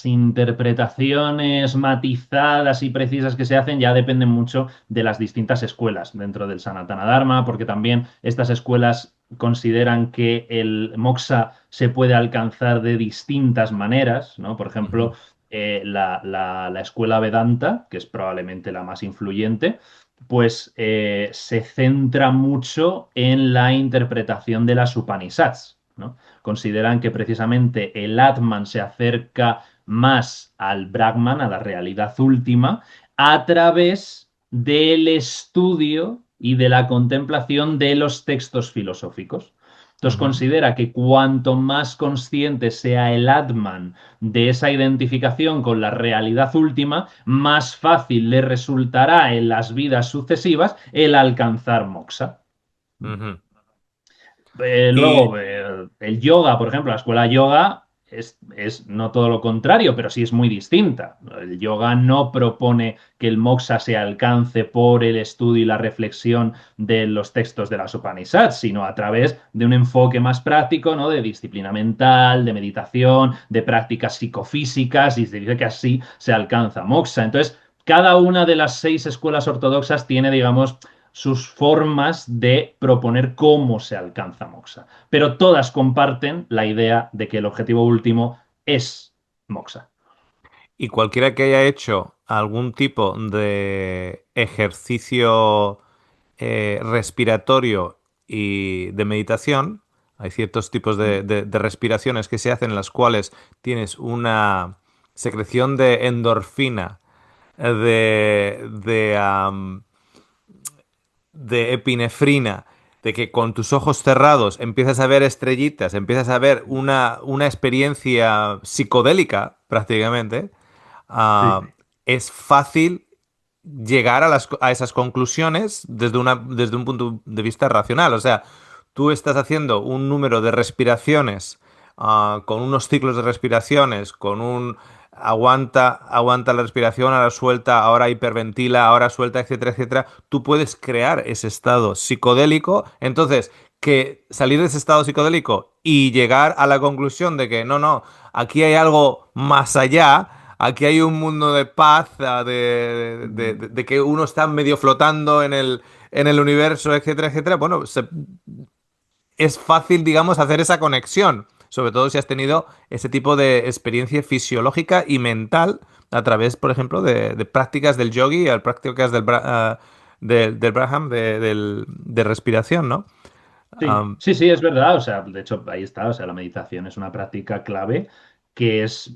interpretaciones matizadas y precisas que se hacen ya dependen mucho de las distintas escuelas dentro del Sanatana Dharma, porque también estas escuelas consideran que el moksha se puede alcanzar de distintas maneras, ¿no? Por ejemplo, ujú, la escuela Vedanta, que es probablemente la más influyente, pues se centra mucho en la interpretación de las Upanishads, ¿no? Consideran que precisamente el Atman se acerca más al Brahman, a la realidad última, a través del estudio y de la contemplación de los textos filosóficos. Entonces ujú, considera que cuanto más consciente sea el Atman de esa identificación con la realidad última, más fácil le resultará en las vidas sucesivas el alcanzar moksha. ujú. Y Luego, el yoga, por ejemplo, la escuela yoga es no todo lo contrario, pero sí es muy distinta. El yoga no propone que el moksha se alcance por el estudio y la reflexión de los textos de las Upanishads, sino a través de un enfoque más práctico, ¿no? De disciplina mental, de meditación, de prácticas psicofísicas, y se dice que así se alcanza moksha. Entonces, cada una de las 6 escuelas ortodoxas tiene, digamos, sus formas de proponer cómo se alcanza moksha, pero todas comparten la idea de que el objetivo último es moksha. Y cualquiera que haya hecho algún tipo de ejercicio respiratorio y de meditación, hay ciertos tipos de respiraciones que se hacen en las cuales tienes una secreción de endorfina, de epinefrina, de que con tus ojos cerrados empiezas a ver estrellitas, empiezas a ver una experiencia psicodélica prácticamente, Sí, ah, es fácil llegar a esas conclusiones desde un punto de vista racional. O sea, tú estás haciendo un número de respiraciones, con unos ciclos de respiraciones, con un aguanta la respiración, ahora suelta, ahora hiperventila, ahora suelta, etcétera, etcétera. Tú puedes crear ese estado psicodélico. Entonces, que salir de ese estado psicodélico y llegar a la conclusión de que no, no, aquí hay algo más allá. Aquí hay un mundo de paz, de que uno está medio flotando en el universo, etcétera, etcétera. Bueno, es fácil, digamos, hacer esa conexión, sobre todo si has tenido ese tipo de experiencia fisiológica y mental a través, por ejemplo, de prácticas del yogi, prácticas del Braham, de respiración, ¿no? sí, Am, sí, sí, es verdad. O sea, de hecho, ahí está. O sea, la meditación es una práctica clave que es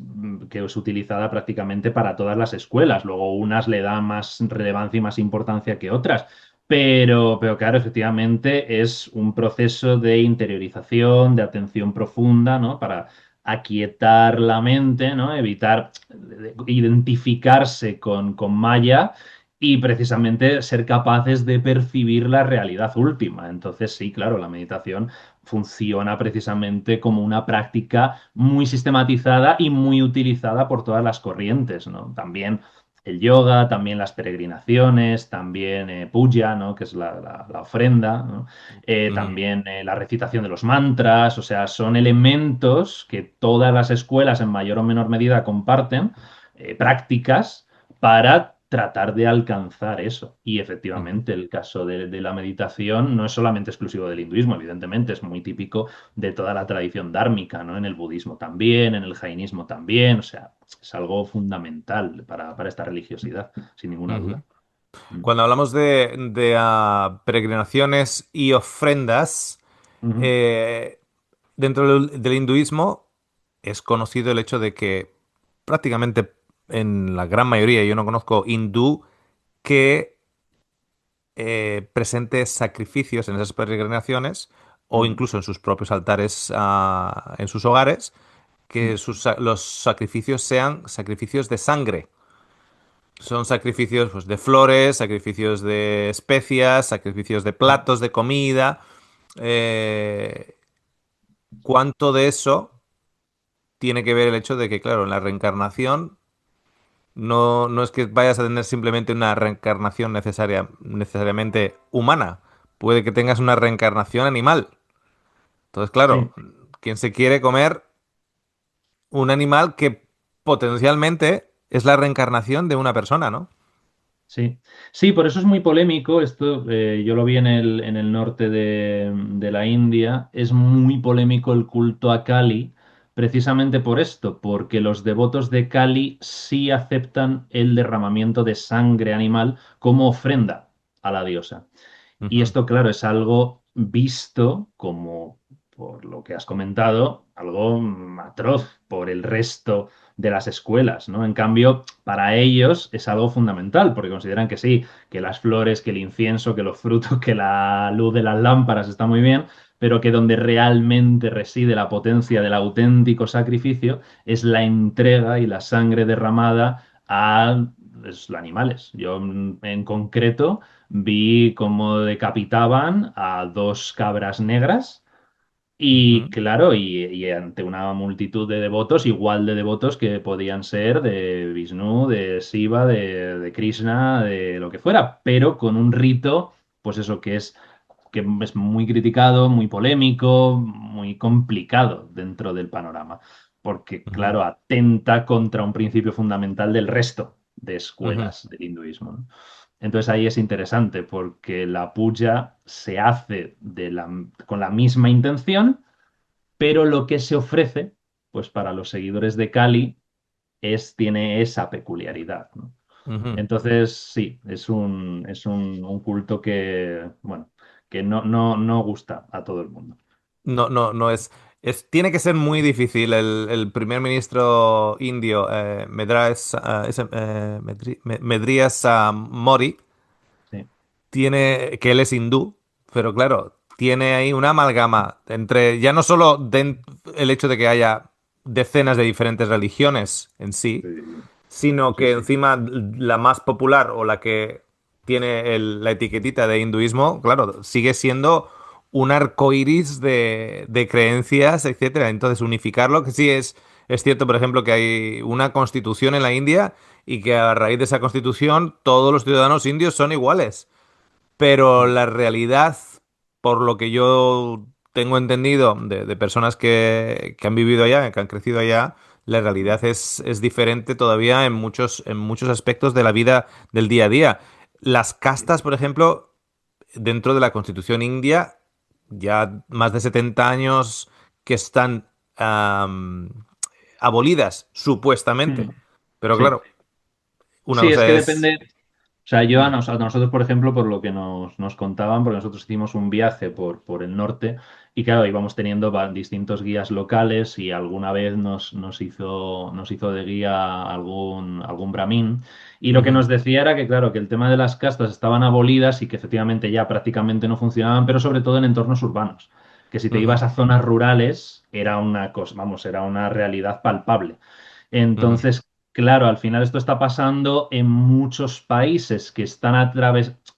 utilizada prácticamente para todas las escuelas. Luego, unas le dan más relevancia y más importancia que otras. Pero claro, efectivamente es un proceso de interiorización, de atención profunda, ¿no? Para aquietar la mente, ¿no? Evitar identificarse con Maya y precisamente ser capaces de percibir la realidad última. Entonces, sí, claro, la meditación funciona precisamente como una práctica muy sistematizada y muy utilizada por todas las corrientes, ¿no? También el yoga, también las peregrinaciones, también puja, ¿no? Que es la ofrenda, ¿no? ujú. También la recitación de los mantras, o sea, son elementos que todas las escuelas en mayor o menor medida comparten, prácticas para tratar de alcanzar eso. Y Ujú. efectivamente, el caso de la meditación no es solamente exclusivo del hinduismo, evidentemente, es muy típico de toda la tradición dármica, ¿no? En el budismo también, en el jainismo también, o sea, es algo fundamental para esta religiosidad, sin ninguna Ujú. duda. Mm. Cuando hablamos de peregrinaciones y ofrendas, Ujú, eh, dentro del hinduismo es conocido el hecho de que prácticamente en la gran mayoría, yo no conozco hindú que presente sacrificios en esas peregrinaciones o ujú, incluso en sus propios altares, en sus hogares, que mm. los sacrificios sean sacrificios de sangre. Son sacrificios pues, de flores, sacrificios de especias, sacrificios de platos de comida. Eh, ¿Cuánto de eso tiene que ver el hecho de que, claro, en la reencarnación no es que vayas a tener simplemente una reencarnación necesariamente humana? Puede que tengas una reencarnación animal. Entonces, claro, Sí. ¿quién se quiere comer un animal que potencialmente es la reencarnación de una persona, ¿no? Sí, sí, por eso es muy polémico. Esto yo lo vi en el norte de la India. Es muy polémico el culto a Kali, precisamente por esto, porque los devotos de Kali sí aceptan el derramamiento de sangre animal como ofrenda a la diosa. Y Ujú. esto, claro, es algo visto como, por lo que has comentado, algo atroz por el resto de las escuelas, ¿no? En cambio, para ellos es algo fundamental, porque consideran que sí, que las flores, que el incienso, que los frutos, que la luz de las lámparas está muy bien, pero que donde realmente reside la potencia del auténtico sacrificio es la entrega y la sangre derramada a los animales. Yo, en concreto, vi cómo decapitaban a 2 cabras negras Y Ujú, claro, y ante una multitud de devotos, igual de devotos que podían ser de Vishnu, de Shiva, de Krishna, de lo que fuera, pero con un rito, pues eso que es muy criticado, muy polémico, muy complicado dentro del panorama, porque ujú, claro, atenta contra un principio fundamental del resto de ujú, escuelas del hinduismo, ¿no? Entonces ahí es interesante porque la puja se hace con la misma intención, pero lo que se ofrece, pues para los seguidores de Kali, tiene esa peculiaridad, ¿no? ujú. Entonces, sí, es un culto que, bueno, que no gusta a todo el mundo. No, no, no tiene que ser muy difícil. El primer ministro indio, Medryas Modi, Sí. que él es hindú, pero claro, tiene ahí una amalgama entre ya no solo el hecho de que haya decenas de diferentes religiones en sí, Sí, sino sí, que sí. encima la más popular o la que tiene la etiquetita de hinduismo, claro, sigue siendo un arco iris de creencias, etcétera. Entonces, unificarlo, que sí es cierto, por ejemplo, que hay una constitución en la India y que a raíz de esa constitución todos los ciudadanos indios son iguales. Pero Mm. la realidad, por lo que yo tengo entendido de personas que han vivido allá, que han crecido allá, la realidad es diferente todavía en muchos aspectos de la vida del día a día. Las castas, por ejemplo, dentro de la Constitución india, ya más de 70 años que están abolidas, supuestamente. Mm. Pero Sí. claro, una Sí, es cosa que es... depende. O sea, Mm, a nosotros, por ejemplo, por lo que nos contaban, porque nosotros hicimos un viaje por el norte y claro, íbamos teniendo distintos guías locales y alguna vez nos hizo de guía algún brahmin. Y lo que ujú, nos decía era que, claro, que el tema de las castas estaban abolidas y que efectivamente ya prácticamente no funcionaban, pero sobre todo en entornos urbanos. Que si te ujú, ibas a zonas rurales era una cosa, vamos, era una realidad palpable. ujú, Entonces, claro, al final esto está pasando en muchos países que están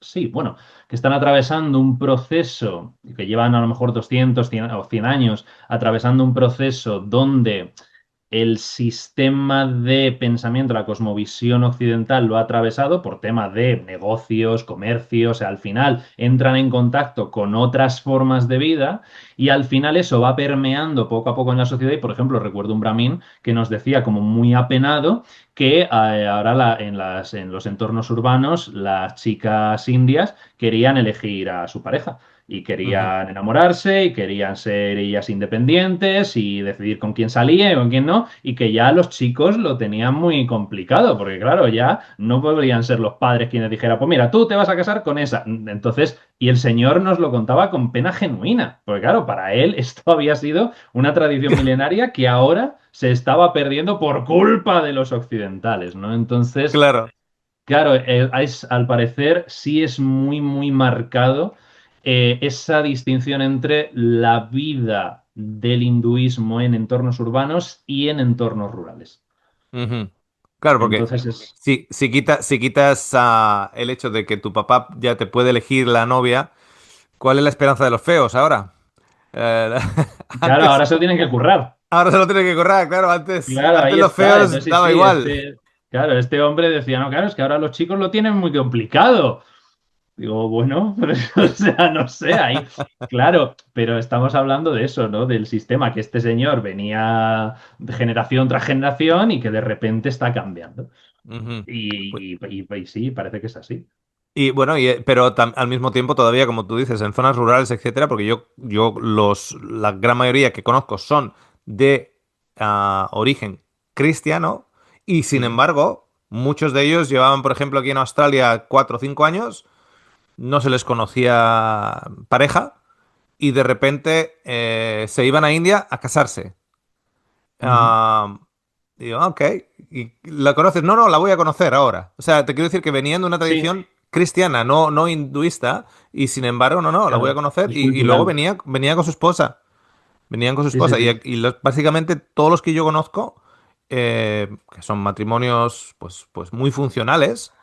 sí, bueno, que están atravesando un proceso, que llevan a lo mejor 200 100 o 100 años, atravesando un proceso donde el sistema de pensamiento, la cosmovisión occidental lo ha atravesado por tema de negocios, comercio, o sea, al final entran en contacto con otras formas de vida y al final eso va permeando poco a poco en la sociedad y, por ejemplo, recuerdo un brahmin que nos decía como muy apenado que ahora en los entornos urbanos las chicas indias querían elegir a su pareja y ujú. querían enamorarse y querían ser ellas independientes y decidir con quién salía y con quién no, y que ya los chicos lo tenían muy complicado, porque claro, ya no podrían ser los padres quienes dijeran, pues mira, tú te vas a casar con esa. Entonces, y el señor nos lo contaba con pena genuina, porque claro, para él esto había sido una tradición milenaria que ahora se estaba perdiendo por culpa de los occidentales, ¿no? Entonces, Claro. claro, al parecer sí es muy, muy marcado esa distinción entre la vida del hinduismo en entornos urbanos y en entornos rurales. Ujú. Claro, porque Entonces es, si quitas el hecho de que tu papá ya te puede elegir la novia, ¿cuál es la esperanza de los feos ahora? Eh, claro, antes, ahora se lo tienen que currar. ahora se lo tiene que correr, claro, Claro, antes ahí los está. feos Entonces sí, daba sí, igual. claro, este hombre decía, no, claro, es que ahora los chicos lo tienen muy complicado. Digo, bueno, pero, o sea, no sé, ahí, claro, pero estamos hablando de eso, ¿no? Del sistema que este señor venía de generación tras generación y que de repente está cambiando. Ujú. Y sí, parece que es así. Y bueno, pero al mismo tiempo todavía, como tú dices, en zonas rurales, etcétera, porque la gran mayoría que conozco son de origen cristiano y sin Ujú, embargo, muchos de ellos llevaban, por ejemplo, aquí en Australia 4 o 5 años, no se les conocía pareja y de repente se iban a India a casarse. ujú. Ah, digo, ok. ¿Y la conoces? No, no, la voy a conocer ahora. O sea, te quiero decir que venían de una Sí, tradición cristiana, no hinduista, y sin embargo, no, no, la voy a claro, conocer. es Y luego cultural. venía con su esposa. Venían con su Sí, sí, esposa. sí. Básicamente todos los que yo conozco, que son matrimonios pues muy funcionales,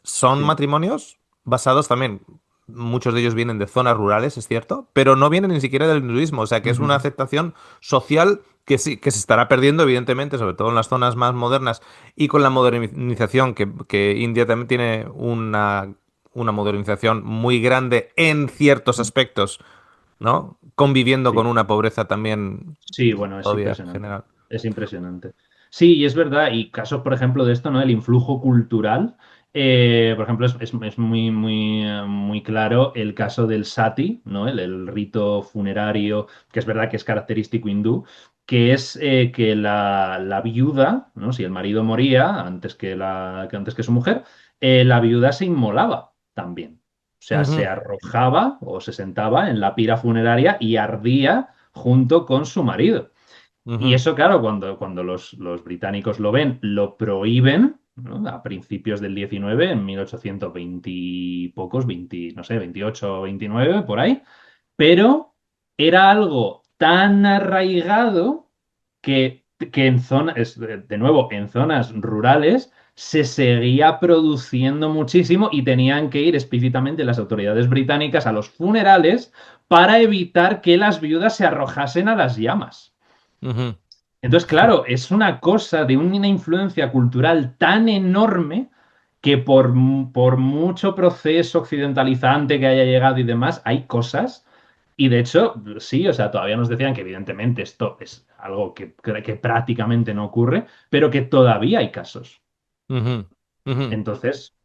son Sí. matrimonios basados también. muchos de ellos vienen de zonas rurales, es cierto, pero no vienen ni siquiera del hinduismo, o sea que es una Ujú. aceptación social que sí, que se estará perdiendo, evidentemente, sobre todo en las zonas más modernas y con la modernización, que India también tiene una modernización muy grande en ciertos aspectos, ¿no? Conviviendo con Sí. una pobreza también Sí, bueno, es todavía impresionante. general. Es impresionante. Sí, y es verdad, y casos, por ejemplo, de esto, ¿no? El influjo cultural. Por ejemplo, es muy, muy, muy claro el caso del sati, ¿no? El rito funerario, que es verdad que es característico hindú, que es que la viuda, ¿no? Si el marido moría antes que su mujer, la viuda se inmolaba también. O sea, se Ujú, arrojaba o se sentaba en la pira funeraria y ardía junto con su marido. Y ujú, eso, claro, cuando los británicos lo ven, lo prohíben, ¿no? A principios del 19, en 1820 y pocos, 20, no sé, 28 o 29, por ahí, pero era algo tan arraigado que en zonas, de nuevo, en zonas rurales se seguía produciendo muchísimo y tenían que ir explícitamente las autoridades británicas a los funerales para evitar que las viudas se arrojasen a las llamas. ujú, Entonces, claro, es una cosa de una influencia cultural tan enorme que por mucho proceso occidentalizante que haya llegado y demás, hay cosas. Y de hecho, sí, o sea, todavía nos decían que evidentemente esto es algo que prácticamente no ocurre, pero que todavía hay casos. ujú, ujú, Entonces,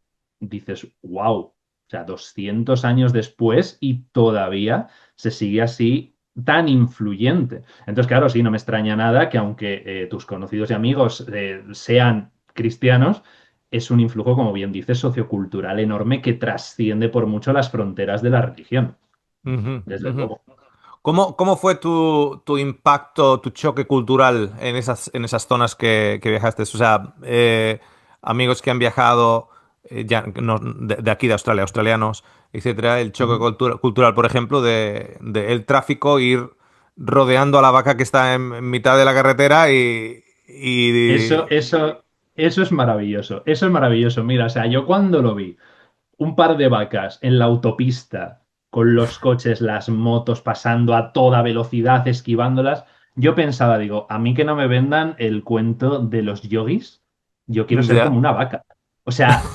dices, wow, o sea, 200 años después y todavía se sigue así tan influyente. Entonces, claro, sí, no me extraña nada que aunque tus conocidos y amigos sean cristianos, es un influjo, como bien dices, sociocultural enorme que trasciende por mucho las fronteras de la religión, ujú, desde ujú. luego. ¿Cómo fue tu impacto, tu choque cultural en esas zonas que viajaste? O sea, amigos que han viajado ya, no, de aquí, de Australia, australianos, etcétera, el choque Ujú. cultural, por ejemplo, de el tráfico, ir rodeando a la vaca que está en mitad de la carretera Eso, eso, eso es maravilloso, eso es maravilloso. Mira, o sea, yo cuando lo vi, un par de vacas en la autopista, con los coches, las motos pasando a toda velocidad, esquivándolas. Yo pensaba, digo, a mí que no me vendan el cuento de los yogis, yo quiero ser como Ya. una vaca. O sea,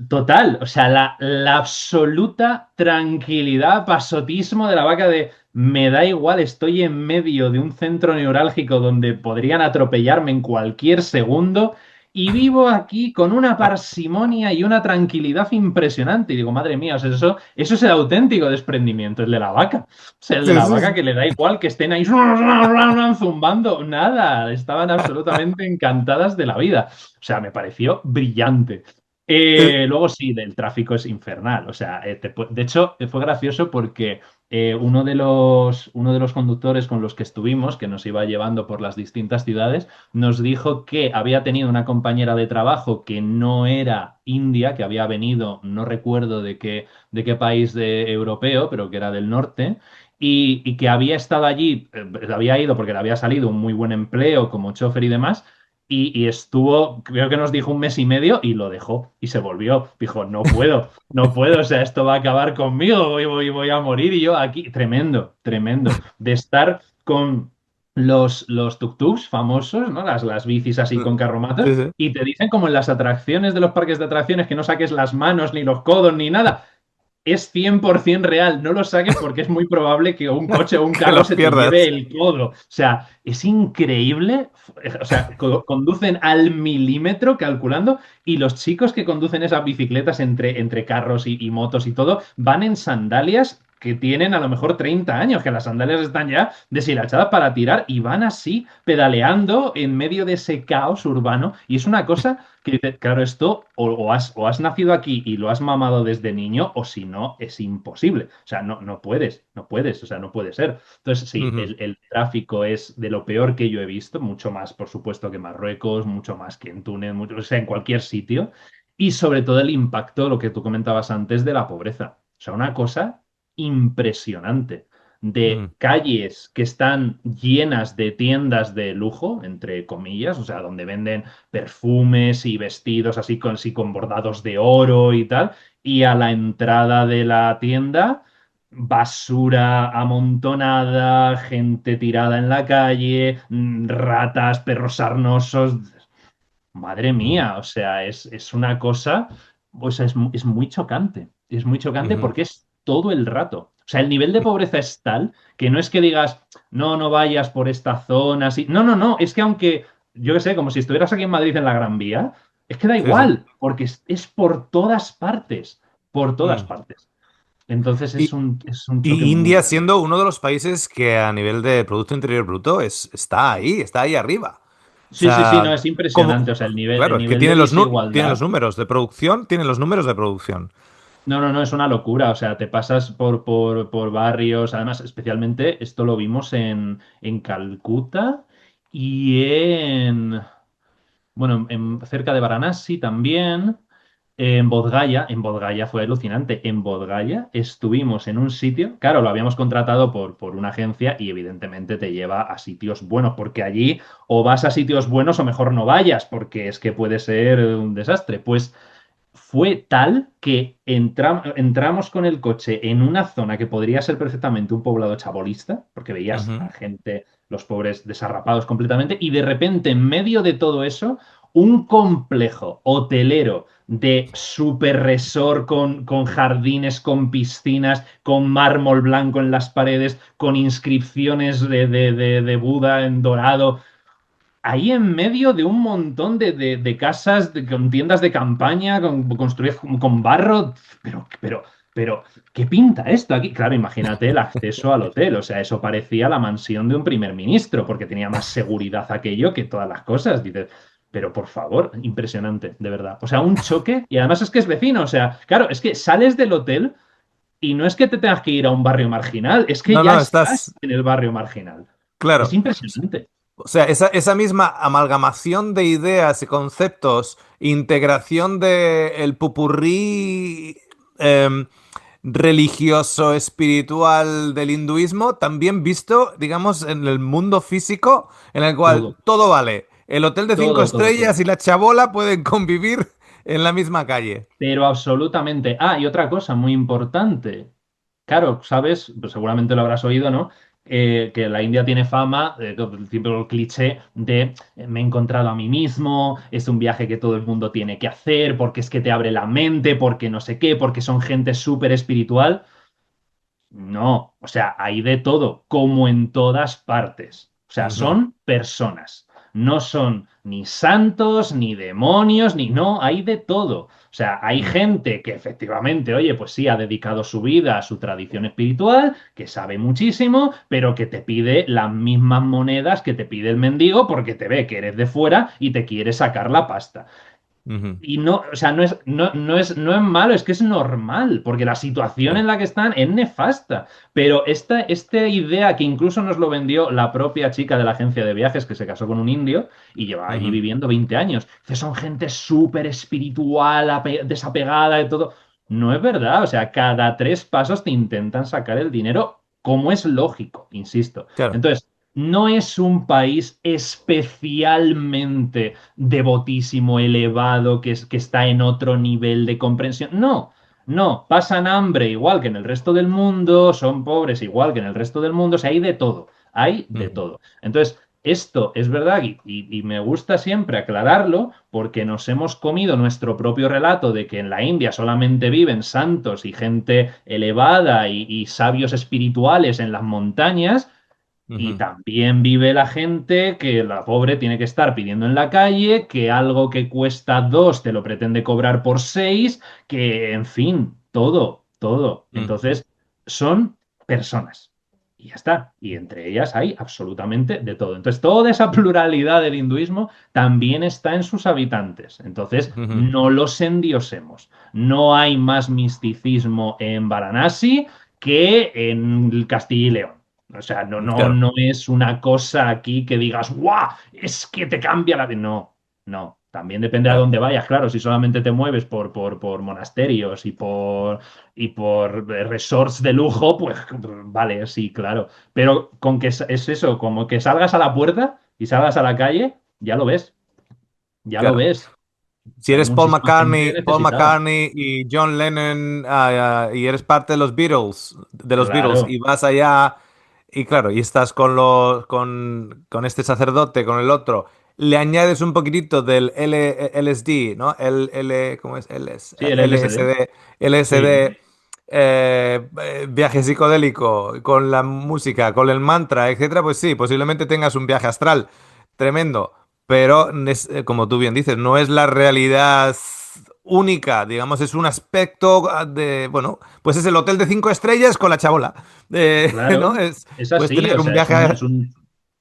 total, o sea, la absoluta tranquilidad, pasotismo de la vaca de me da igual, estoy en medio de un centro neurálgico donde podrían atropellarme en cualquier segundo y vivo aquí con una parsimonia y una tranquilidad impresionante. Y digo, madre mía, o sea, eso es el auténtico desprendimiento, el de la vaca. O sea, el de Sí, la sí, vaca sí. que le da igual que estén ahí zumbando, nada, estaban absolutamente encantadas de la vida. O sea, me pareció brillante. Luego sí, el tráfico es infernal. O sea, de hecho, fue gracioso porque uno de los conductores con los que estuvimos, que nos iba llevando por las distintas ciudades, nos dijo que había tenido una compañera de trabajo que no era india, que había venido, no recuerdo de qué país europeo, pero que era del norte. Y que había estado allí, había ido porque le había salido un muy buen empleo como chofer y demás, y estuvo, creo que nos dijo un mes y medio y lo dejó y se volvió. Dijo, no puedo, no puedo, o sea, esto va a acabar conmigo, voy a morir y yo aquí. Tremendo, tremendo. De estar con los tuk-tuks famosos, ¿no? Las bicis así con carromatos, Sí, sí. y te dicen como en las atracciones de los parques de atracciones que no saques las manos, ni los codos, ni nada. Es 100% real, no lo saques porque es muy probable que un coche o un Que carro los se te lleve pierdas. el codo. O sea, es increíble. O sea, conducen al milímetro calculando y los chicos que conducen esas bicicletas entre carros y motos y todo van en sandalias que tienen a lo mejor 30 años, que las sandalias están ya deshilachadas para tirar y van así pedaleando en medio de ese caos urbano. Y es una cosa que dices, claro, esto o has nacido aquí y lo has mamado desde niño, o si no, es imposible. O sea, no puedes, no puedes, o sea, no puede ser. Entonces, sí, Ujú, el tráfico es de lo peor que yo he visto, mucho más, por supuesto, que Marruecos, mucho más que en Túnez, o sea, en cualquier sitio. Y sobre todo el impacto, lo que tú comentabas antes, de la pobreza. O sea, una cosa impresionante. de mm, calles que están llenas de tiendas de lujo, entre comillas, o sea, donde venden perfumes y vestidos así con bordados de oro y tal, y a la entrada de la tienda basura amontonada, gente tirada en la calle, ratas, perros sarnosos. Madre mm, mía, o sea, es una cosa, o sea, es muy chocante. Es muy chocante ujú. porque es todo el rato. O sea, el nivel de pobreza es tal que no es que digas, no, no vayas por esta zona, así. No, no, no, es que aunque, yo qué sé, como si estuvieras aquí en Madrid en la Gran Vía, es que da Sí, sí. igual, porque es por todas partes, por todas Mm. partes. Entonces Y, es un choque y muy India grande. siendo uno de los países que a nivel de Producto Interior Bruto está ahí arriba. O Sí, sí, sí, no, sea, es impresionante. como, O sea, el claro, es que nivel de tiene los desigualdad. números de producción, tiene los números de producción. No, no, no, es una locura. O sea, te pasas por barrios. Además, especialmente esto lo vimos en Calcuta y bueno, cerca de Varanasi también. En Bodh Gaya fue alucinante. En Bodh Gaya estuvimos en un sitio, claro, lo habíamos contratado por una agencia y evidentemente te lleva a sitios buenos, porque allí o vas a sitios buenos o mejor no vayas, porque es que puede ser un desastre. Pues fue tal que entramos con el coche en una zona que podría ser perfectamente un poblado chabolista, porque veías a Ujú, gente, los pobres, desarrapados completamente, y de repente, en medio de todo eso, un complejo hotelero de super resort con jardines, con piscinas, con mármol blanco en las paredes, con inscripciones de Buda en dorado ahí en medio de un montón de casas con tiendas de campaña, construidas con barro. Pero, ¿qué pinta esto aquí? Claro, imagínate el acceso al hotel. O sea, eso parecía la mansión de un primer ministro, porque tenía más seguridad aquello que todas las cosas. Dices, pero por favor, impresionante, de verdad. O sea, un choque, y además es que es vecino. O sea, claro, es que sales del hotel y no es que te tengas que ir a un barrio marginal, es que no, ya no, estás estás, en el barrio marginal. Es claro. impresionante. O sea, esa misma amalgamación de ideas y conceptos, integración de el popurrí em, religioso, espiritual del hinduismo, también visto, digamos, en el mundo físico, en el cual Todo, todo vale. El hotel de cinco todo, todo, estrellas todo. y la chabola pueden convivir en la misma calle. Pero absolutamente. Ah, y otra cosa muy importante. Claro, sabes, pues seguramente lo habrás oído, ¿no? Que la India tiene fama, el típico cliché de me he encontrado a mí mismo, es un viaje que todo el mundo tiene que hacer, porque es que te abre la mente, porque no sé qué, porque son gente súper espiritual. No, o sea, hay de todo, como en todas partes. O sea, Ujú, son personas. No son ni santos, ni demonios, ni no, hay de todo. O sea, hay mm, gente que efectivamente, oye, pues sí, ha dedicado su vida a su tradición espiritual, que sabe muchísimo, pero que te pide las mismas monedas que te pide el mendigo porque te ve que eres de fuera y te quiere sacar la pasta. ujú. Y no, o sea, no es malo, es que es normal, porque la situación Sí. en la que están es nefasta. Pero esta idea que incluso nos lo vendió la propia chica de la agencia de viajes que se casó con un indio y lleva allí Ujú, viviendo 20 años, que son gente súper espiritual, desapegada de todo. No es verdad, o sea, cada tres pasos te intentan sacar el dinero como es lógico, insisto. claro. Entonces, no es un país especialmente devotísimo, elevado, que está en otro nivel de comprensión. No, no, pasan hambre igual que en el resto del mundo, son pobres igual que en el resto del mundo, o sea, hay de todo, hay de Ujú, todo. Entonces, esto es verdad y me gusta siempre aclararlo porque nos hemos comido nuestro propio relato de que en la India solamente viven santos y gente elevada y sabios espirituales en las montañas y ujú, también vive la gente que la pobre tiene que estar pidiendo en la calle, que algo que cuesta dos te lo pretende cobrar por seis, que en fin, todo, todo. mm, Entonces, son personas. Y ya está. Y entre ellas hay absolutamente de todo. Entonces, toda esa pluralidad del hinduismo también está en sus habitantes. Entonces, ujú. no los endiosemos. No hay más misticismo en Varanasi que en Castilla y León. O sea, Claro. no es una cosa aquí que digas, ¡guau! Es que te cambia la vida. No, no. También depende a Claro, dónde vayas, claro, si solamente te mueves por monasterios y por resorts de lujo, pues vale, sí, claro. Pero con que es eso, como que salgas a la puerta y salgas a la calle, ya lo ves, ya lo claro. ves. Si Hay eres muchísima gente Paul necesitada. McCartney y John Lennon, y eres parte de los Beatles, y Claro, vas allá y claro, y estás con este sacerdote, con el otro, le añades un poquitito del LSD, ¿no? ¿Cómo es? sí, el LSD. LSD, Sí, LSD, viaje psicodélico, con la música, con el mantra, etcétera, pues sí, posiblemente tengas un viaje astral tremendo. Pero, como tú bien dices, no es la realidad única, digamos, es un aspecto de, bueno, pues es el hotel de 5 estrellas con la chabola. ¿No? claro, es Puedes así, o tener un sea, viaje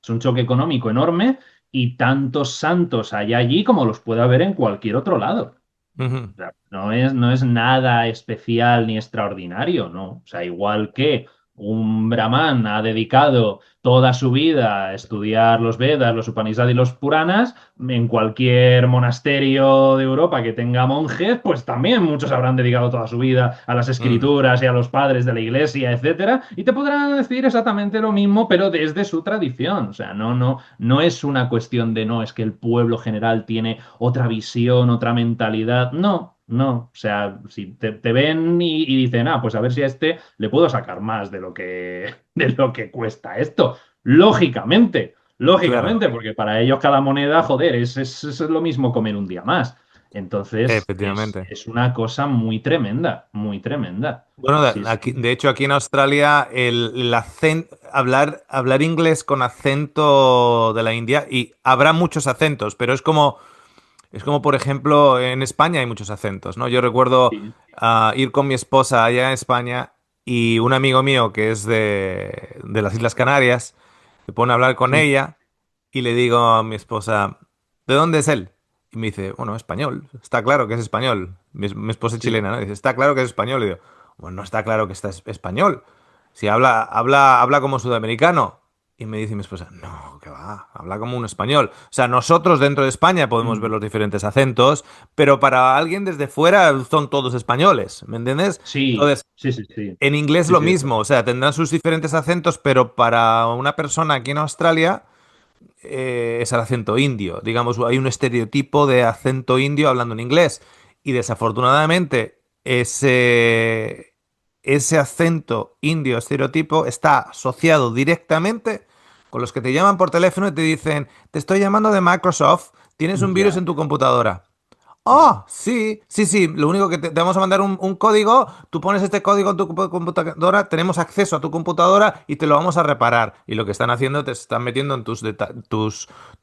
es un choque económico enorme y tantos santos hay allí como los puede haber en cualquier otro lado. Ujú, O sea, no es nada especial ni extraordinario, ¿no? O sea, igual que un brahman ha dedicado toda su vida a estudiar los Vedas, los Upanishads y los Puranas, en cualquier monasterio de Europa que tenga monjes, pues también muchos habrán dedicado toda su vida a las mm, escrituras y a los padres de la iglesia, etcétera, y te podrán decir exactamente lo mismo, pero desde su tradición. O sea, no es una cuestión de no, es que el pueblo general tiene otra visión, otra mentalidad. No, no. O sea, si te ven y dicen, ah, pues a ver si a este le puedo sacar más de lo que cuesta esto. Lógicamente, claro, lógicamente, porque para ellos cada moneda, joder, es lo mismo comer un día más. Entonces, efectivamente. es una cosa muy tremenda, muy tremenda. Bueno, Sí, aquí, sí. de hecho, aquí en Australia, hablar inglés con acento de la India, y habrá muchos acentos, pero es como, por ejemplo, en España hay muchos acentos, ¿no? Yo recuerdo Sí, ir con mi esposa allá en España y un amigo mío que es de las Islas Canarias se pone a hablar con sí, ella y le digo a mi esposa, ¿de dónde es él? Y me dice, bueno, español, está claro que es español. Mi esposa es sí. chilena, ¿no? Dice, está claro que es español. Y digo, bueno, no está claro que está español. Si habla como sudamericano. Y me dice mi esposa, no, que va, habla como un español. O sea, nosotros dentro de España podemos ver Mm. los diferentes acentos, pero para alguien desde fuera son todos españoles, ¿me entiendes? Sí, Entonces, sí, sí, sí. en inglés Sí, lo sí, mismo, o sea, tendrán sus diferentes acentos, pero para una persona aquí en Australia es el acento indio. Digamos, hay un estereotipo de acento indio hablando en inglés. Y desafortunadamente, ese acento indio estereotipo está asociado directamente con los que te llaman por teléfono y te dicen, te estoy llamando de Microsoft, tienes un virus ya, en tu computadora. ya. Oh, sí, sí, sí. Lo único que te vamos a mandar un código, tú pones este código en tu computadora, tenemos acceso a tu computadora y te lo vamos a reparar. Y lo que están haciendo, te están metiendo en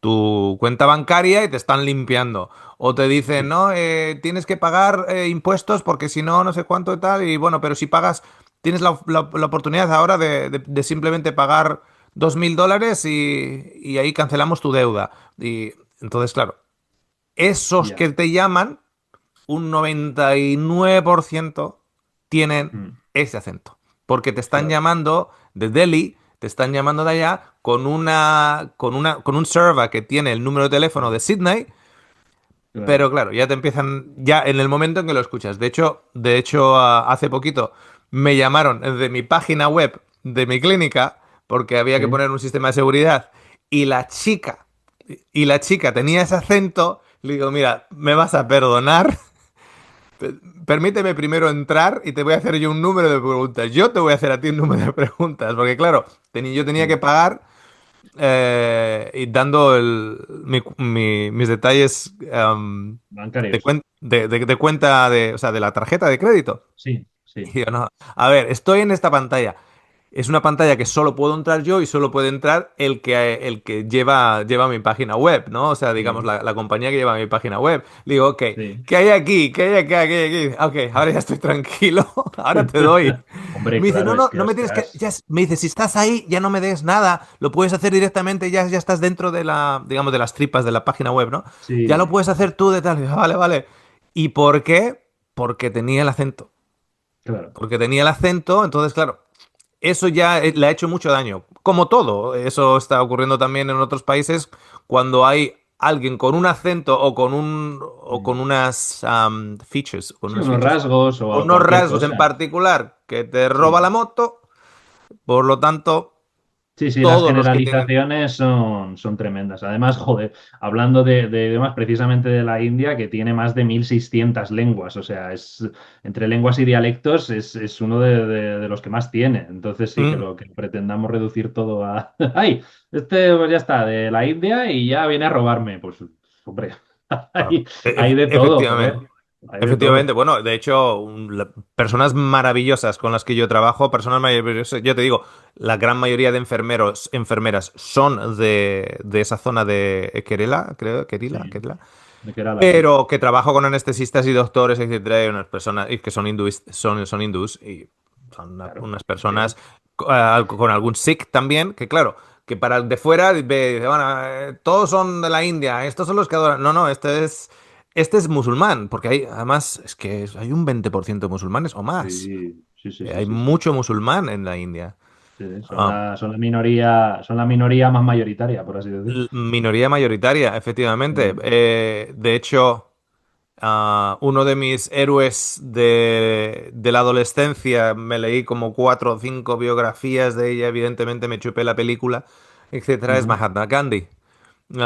tu cuenta bancaria y te están limpiando. O te dicen, Sí, no, tienes que pagar impuestos porque si no, no sé cuánto y tal. Y bueno, pero si pagas, tienes la oportunidad ahora de simplemente pagar $2.000 y ahí cancelamos tu deuda. Y entonces, claro, esos ya. que te llaman, un 99% tienen Mm, ese acento. Porque te están claro, llamando de Delhi, te están llamando de allá con un server que tiene el número de teléfono de Sydney, pero claro. claro, ya te empiezan, ya en el momento en que lo escuchas. De hecho, hace poquito me llamaron de mi página web de mi clínica porque había que Sí, poner un sistema de seguridad y la chica tenía ese acento. Le digo, mira, me vas a perdonar. Permíteme primero entrar y te voy a hacer yo un número de preguntas. Yo te voy a hacer a ti un número de preguntas, porque claro, yo tenía que sí. pagar y dando mis detalles Bancarios. de cuenta o sea, de la tarjeta de crédito. Sí, sí. Y yo, no, a ver, estoy en esta pantalla. Es una pantalla que solo puedo entrar yo y solo puede entrar el que lleva mi página web, ¿no? O sea, digamos, Mm, la compañía que lleva mi página web. Le digo, ok, sí. ¿qué hay aquí? ¿Qué hay aquí? ¿Qué hay aquí? Ok, ahora ya estoy tranquilo, ahora te doy. Hombre, Me dice, no, claro, es no, que no me tienes que. ostras. Me dice, si estás ahí, ya no me des nada, lo puedes hacer directamente, ya estás dentro digamos, de las tripas de la página web, ¿no? Ya lo Sí, puedes hacer tú de tal. Y yo, vale, vale. ¿Y por qué? Porque tenía el acento. claro. Porque tenía el acento, entonces, claro, eso ya le ha hecho mucho daño. Como todo, eso está ocurriendo también en otros países cuando hay alguien con un acento o con unas features, Sí, unos rasgos con o unos cualquier rasgos en cosa. particular que te roba Sí. la moto, por lo tanto, Sí, sí, las todos los que tienen... generalizaciones son tremendas. Además, joder, hablando de idiomas precisamente de la India, que tiene más de 1.600 lenguas, o sea, entre lenguas y dialectos es uno de los que más tiene. Entonces sí, Mm, que pretendamos reducir todo a... ¡Ay! Este pues ya está, de la India y ya viene a robarme. Pues, hombre, claro, hay de todo, efectivamente. joder, hay de Efectivamente, todo. bueno, de hecho, personas maravillosas con las que yo trabajo, personas maravillosas, yo te digo, la gran mayoría de enfermeros, enfermeras son de esa zona de Kerala, creo, Sí, Kerala, de Kerala, sí. pero que trabajo con anestesistas y doctores, etcétera, y unas personas y que son hindúes, son hindús y son Claro, unas es que... personas con algún Sikh también, que claro, que para el de fuera dice, bueno, todos son de la India, estos son los que adoran. No, no, este es musulmán, porque hay, además, es que hay un 20% de musulmanes o más. Sí, sí, sí, sí, Hay sí, sí. mucho musulmán en la India. Sí, Ah, son la minoría más mayoritaria, por así decir. Minoría mayoritaria, efectivamente. Mm. De hecho, uno de mis héroes de la adolescencia, me leí como cuatro o cinco biografías de ella, evidentemente me chupé la película, etcétera, es Ujú, Mahatma Gandhi.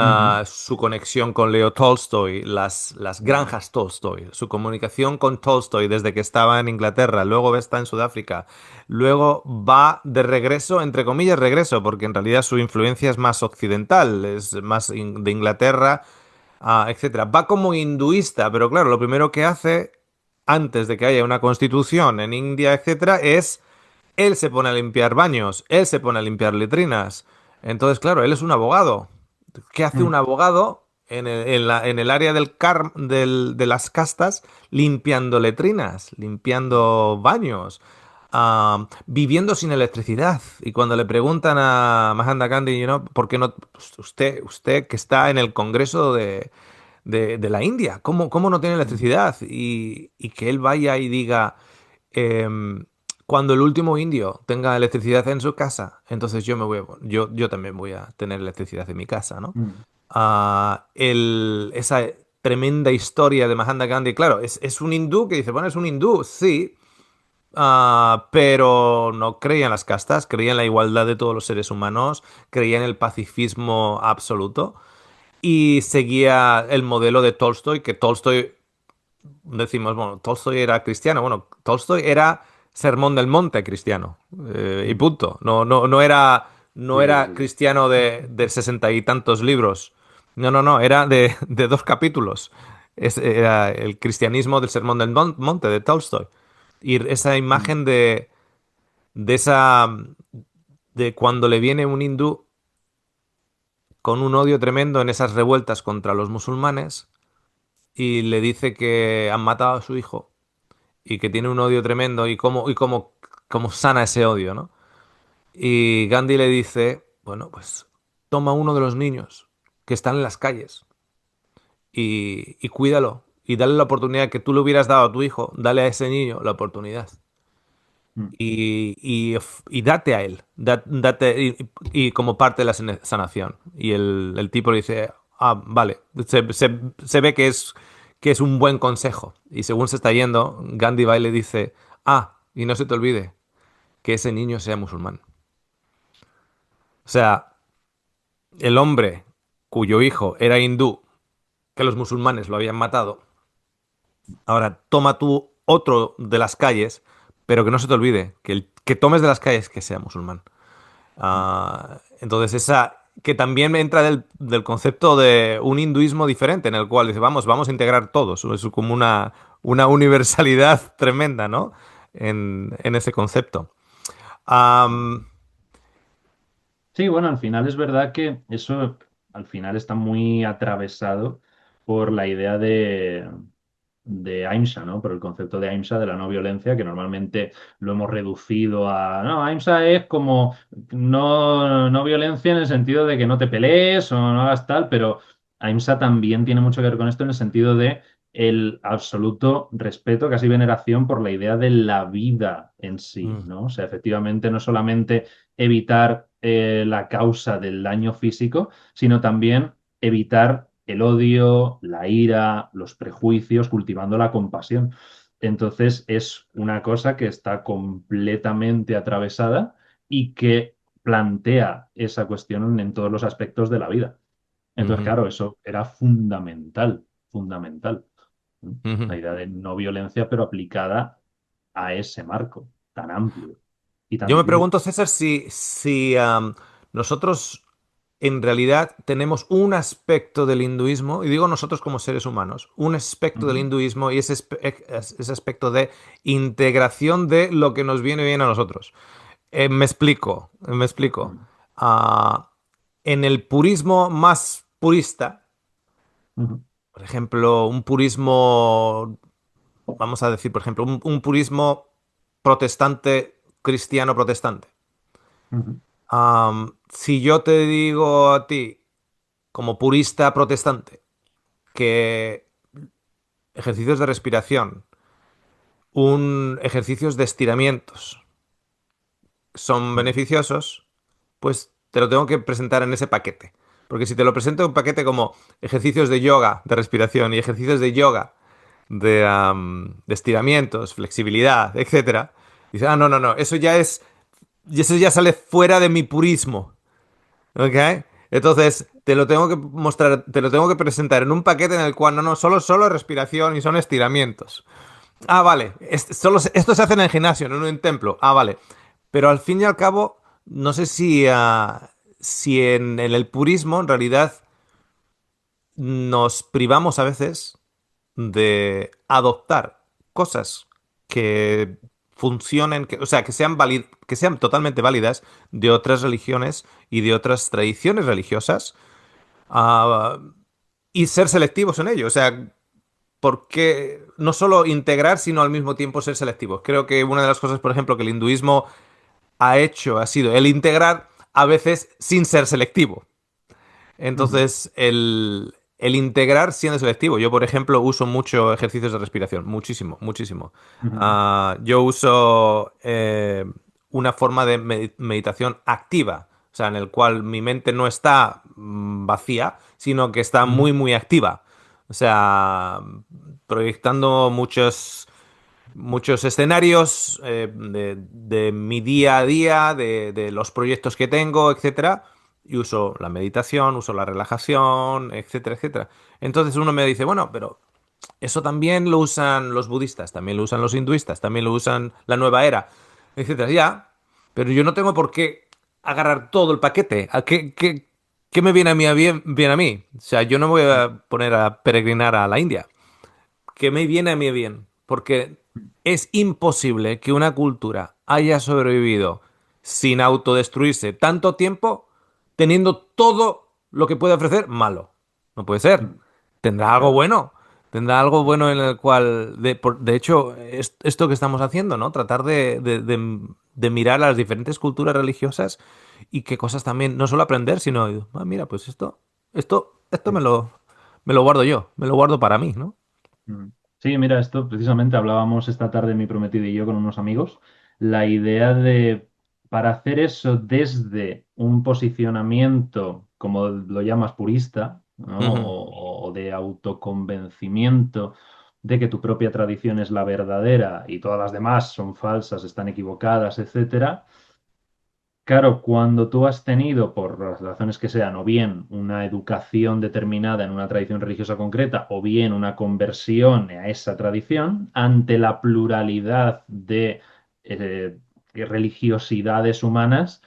ujú, Su conexión con Leo Tolstoy, las ujú, granjas Tolstoy, su comunicación con Tolstoy desde que estaba en Inglaterra, luego está en Sudáfrica, luego va de regreso, entre comillas regreso, porque en realidad su influencia es más occidental, es más de Inglaterra, etcétera. Va como hinduista, pero claro, lo primero que hace antes de que haya una constitución en India, etcétera, es él se pone a limpiar baños, él se pone a limpiar letrinas. Entonces, claro, él es un abogado. ¿Qué hace un mm, abogado en el área de las castas limpiando letrinas, limpiando baños, viviendo sin electricidad? Y cuando le preguntan a Mahatma Gandhi, ¿por qué no? Usted que está en el Congreso de la India, ¿cómo no tiene mm, electricidad? Y que él vaya y diga, cuando el último indio tenga electricidad en su casa, entonces yo también voy a tener electricidad en mi casa, ¿no? mm, Esa tremenda historia de Mahatma Gandhi, claro, es un hindú que dice, bueno, es un hindú, sí, pero no creía en las castas, creía en la igualdad de todos los seres humanos, creía en el pacifismo absoluto y seguía el modelo de Tolstoy, que Tolstoy decimos, bueno, Tolstoy era cristiano. Bueno, Tolstoy era Sermón del Monte cristiano. Y mm. punto. No Sí, era sí, sí. cristiano de 60 y tantos libros. No, no, no, era de dos capítulos. Era el cristianismo del Sermón del Monte de Tolstoy. Y esa Mm, imagen de esa de cuando le viene un hindú con un odio tremendo en esas revueltas contra los musulmanes y le dice que han matado a su hijo y que tiene un odio tremendo cómo sana ese odio, ¿no? Y Gandhi le dice, bueno, pues toma uno de los niños que están en las calles y cuídalo y dale la oportunidad que tú le hubieras dado a tu hijo, dale a ese niño la oportunidad mm, y date a él, date y como parte de la sanación. Y el tipo le dice, vale, se ve que es un buen consejo. Y según se está yendo, Gandhi va y le dice, y no se te olvide que ese niño sea musulmán. O sea, el hombre cuyo hijo era hindú, que los musulmanes lo habían matado, ahora toma tú otro de las calles, pero que no se te olvide que el que tomes de las calles que sea musulmán. mm. Entonces, esa que también entra del concepto de un hinduismo diferente, en el cual dice, vamos a integrar todos. Es como una universalidad tremenda, ¿no? En ese concepto. Am, Sí, bueno, al final es verdad que eso al final está muy atravesado por la idea de Ahimsa, ¿no? Por el concepto de Ahimsa, de la no violencia, que normalmente lo hemos reducido a... No, Ahimsa es como no violencia en el sentido de que no te pelees o no hagas tal, pero Ahimsa también tiene mucho que ver con esto en el sentido de el absoluto respeto, casi veneración por la idea de la vida en sí, mm, ¿no? O sea, efectivamente, no solamente evitar la causa del daño físico, sino también evitar el odio, la ira, los prejuicios, cultivando la compasión. Entonces es una cosa que está completamente atravesada y que plantea esa cuestión en todos los aspectos de la vida. Entonces, Ujú, claro, eso era fundamental, fundamental. ¿No? ujú. La idea de no violencia, pero aplicada a ese marco tan amplio y tan Yo me difícil. pregunto, César, si nosotros en realidad tenemos un aspecto del hinduismo, y digo nosotros como seres humanos, un aspecto del Ujú, hinduismo y ese aspecto de integración de lo que nos viene bien a nosotros. Me explico, me explico. ujú, Ah, en el purismo más purista, ujú, por ejemplo, un purismo, vamos a decir, por ejemplo, un purismo protestante, cristiano protestante. ujú, Si yo te digo a ti, como purista protestante, que ejercicios de respiración, ejercicios de estiramientos son ujú, beneficiosos, pues te lo tengo que presentar en ese paquete. Porque si te lo presento en un paquete como ejercicios de yoga, de respiración y ejercicios de yoga, de estiramientos, flexibilidad, etcétera, dices, no, no, no, eso ya sale fuera de mi purismo. ¿Ok? Entonces, te lo tengo que mostrar, te lo tengo que presentar en un paquete en el cual no, no, solo respiración y son estiramientos. Ah, vale. Esto se hace en el gimnasio, no en un templo. Ah, vale. Pero al fin y al cabo, no sé si en el purismo en realidad nos privamos a veces de adoptar cosas que funcionen, o sea, que sean totalmente válidas de otras religiones y de otras tradiciones religiosas, ah, y ser selectivos en ello. O sea, porque no solo integrar, sino al mismo tiempo ser selectivos. Creo que una de las cosas, por ejemplo, que el hinduismo ha hecho ha sido el integrar a veces sin ser selectivo. ujú, Entonces, el integrar siendo selectivo. Yo, por ejemplo, uso mucho ejercicios de respiración, muchísimo, muchísimo. ujú, Yo uso una forma de meditación activa, o sea, en el cual mi mente no está vacía, sino que está ujú, muy, muy activa. O sea, proyectando muchos escenarios de mi día a día, de los proyectos que tengo, etcétera, y uso la meditación, uso la relajación, etcétera, etcétera. Entonces uno me dice, bueno, pero eso también lo usan los budistas, también lo usan los hinduistas, también lo usan la nueva era, etcétera. Ya, pero yo no tengo por qué agarrar todo el paquete. ¿Qué me viene a mí bien a mí? O sea, yo no me voy a poner a peregrinar a la India que me viene a mí bien, porque es imposible que una cultura haya sobrevivido sin autodestruirse tanto tiempo teniendo todo lo que puede ofrecer malo. No puede ser. ujú. Tendrá algo Claro. bueno. Tendrá algo bueno en el cual, de hecho, esto que estamos haciendo, ¿no? Tratar de mirar a las diferentes culturas religiosas y qué cosas también, no solo aprender, sino, mira, pues esto Sí. me lo guardo yo, me lo guardo para mí, ¿no? Mm. Sí, mira, esto precisamente hablábamos esta tarde mi prometida y yo con unos amigos, la idea de, para hacer eso desde un posicionamiento, como lo llamas, purista, ¿no? Ujú. O de autoconvencimiento de que tu propia tradición es la verdadera y todas las demás son falsas, están equivocadas, etcétera. Claro, cuando tú has tenido, por las razones que sean, o bien una educación determinada en una tradición religiosa concreta, o bien una conversión a esa tradición, ante la pluralidad de religiosidades humanas,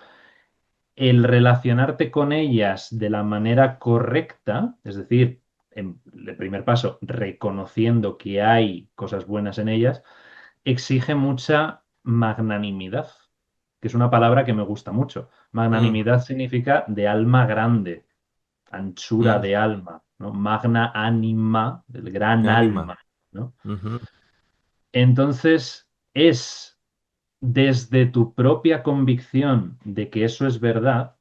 el relacionarte con ellas de la manera correcta, es decir, en el primer paso, reconociendo que hay cosas buenas en ellas, exige mucha magnanimidad, que es una palabra que me gusta mucho. Mm, Magnanimidad significa de alma grande, anchura mm, de alma, ¿no? Magna anima, del gran ánima. alma, ¿no? Ujú, Entonces, es desde tu propia convicción de que eso es verdad,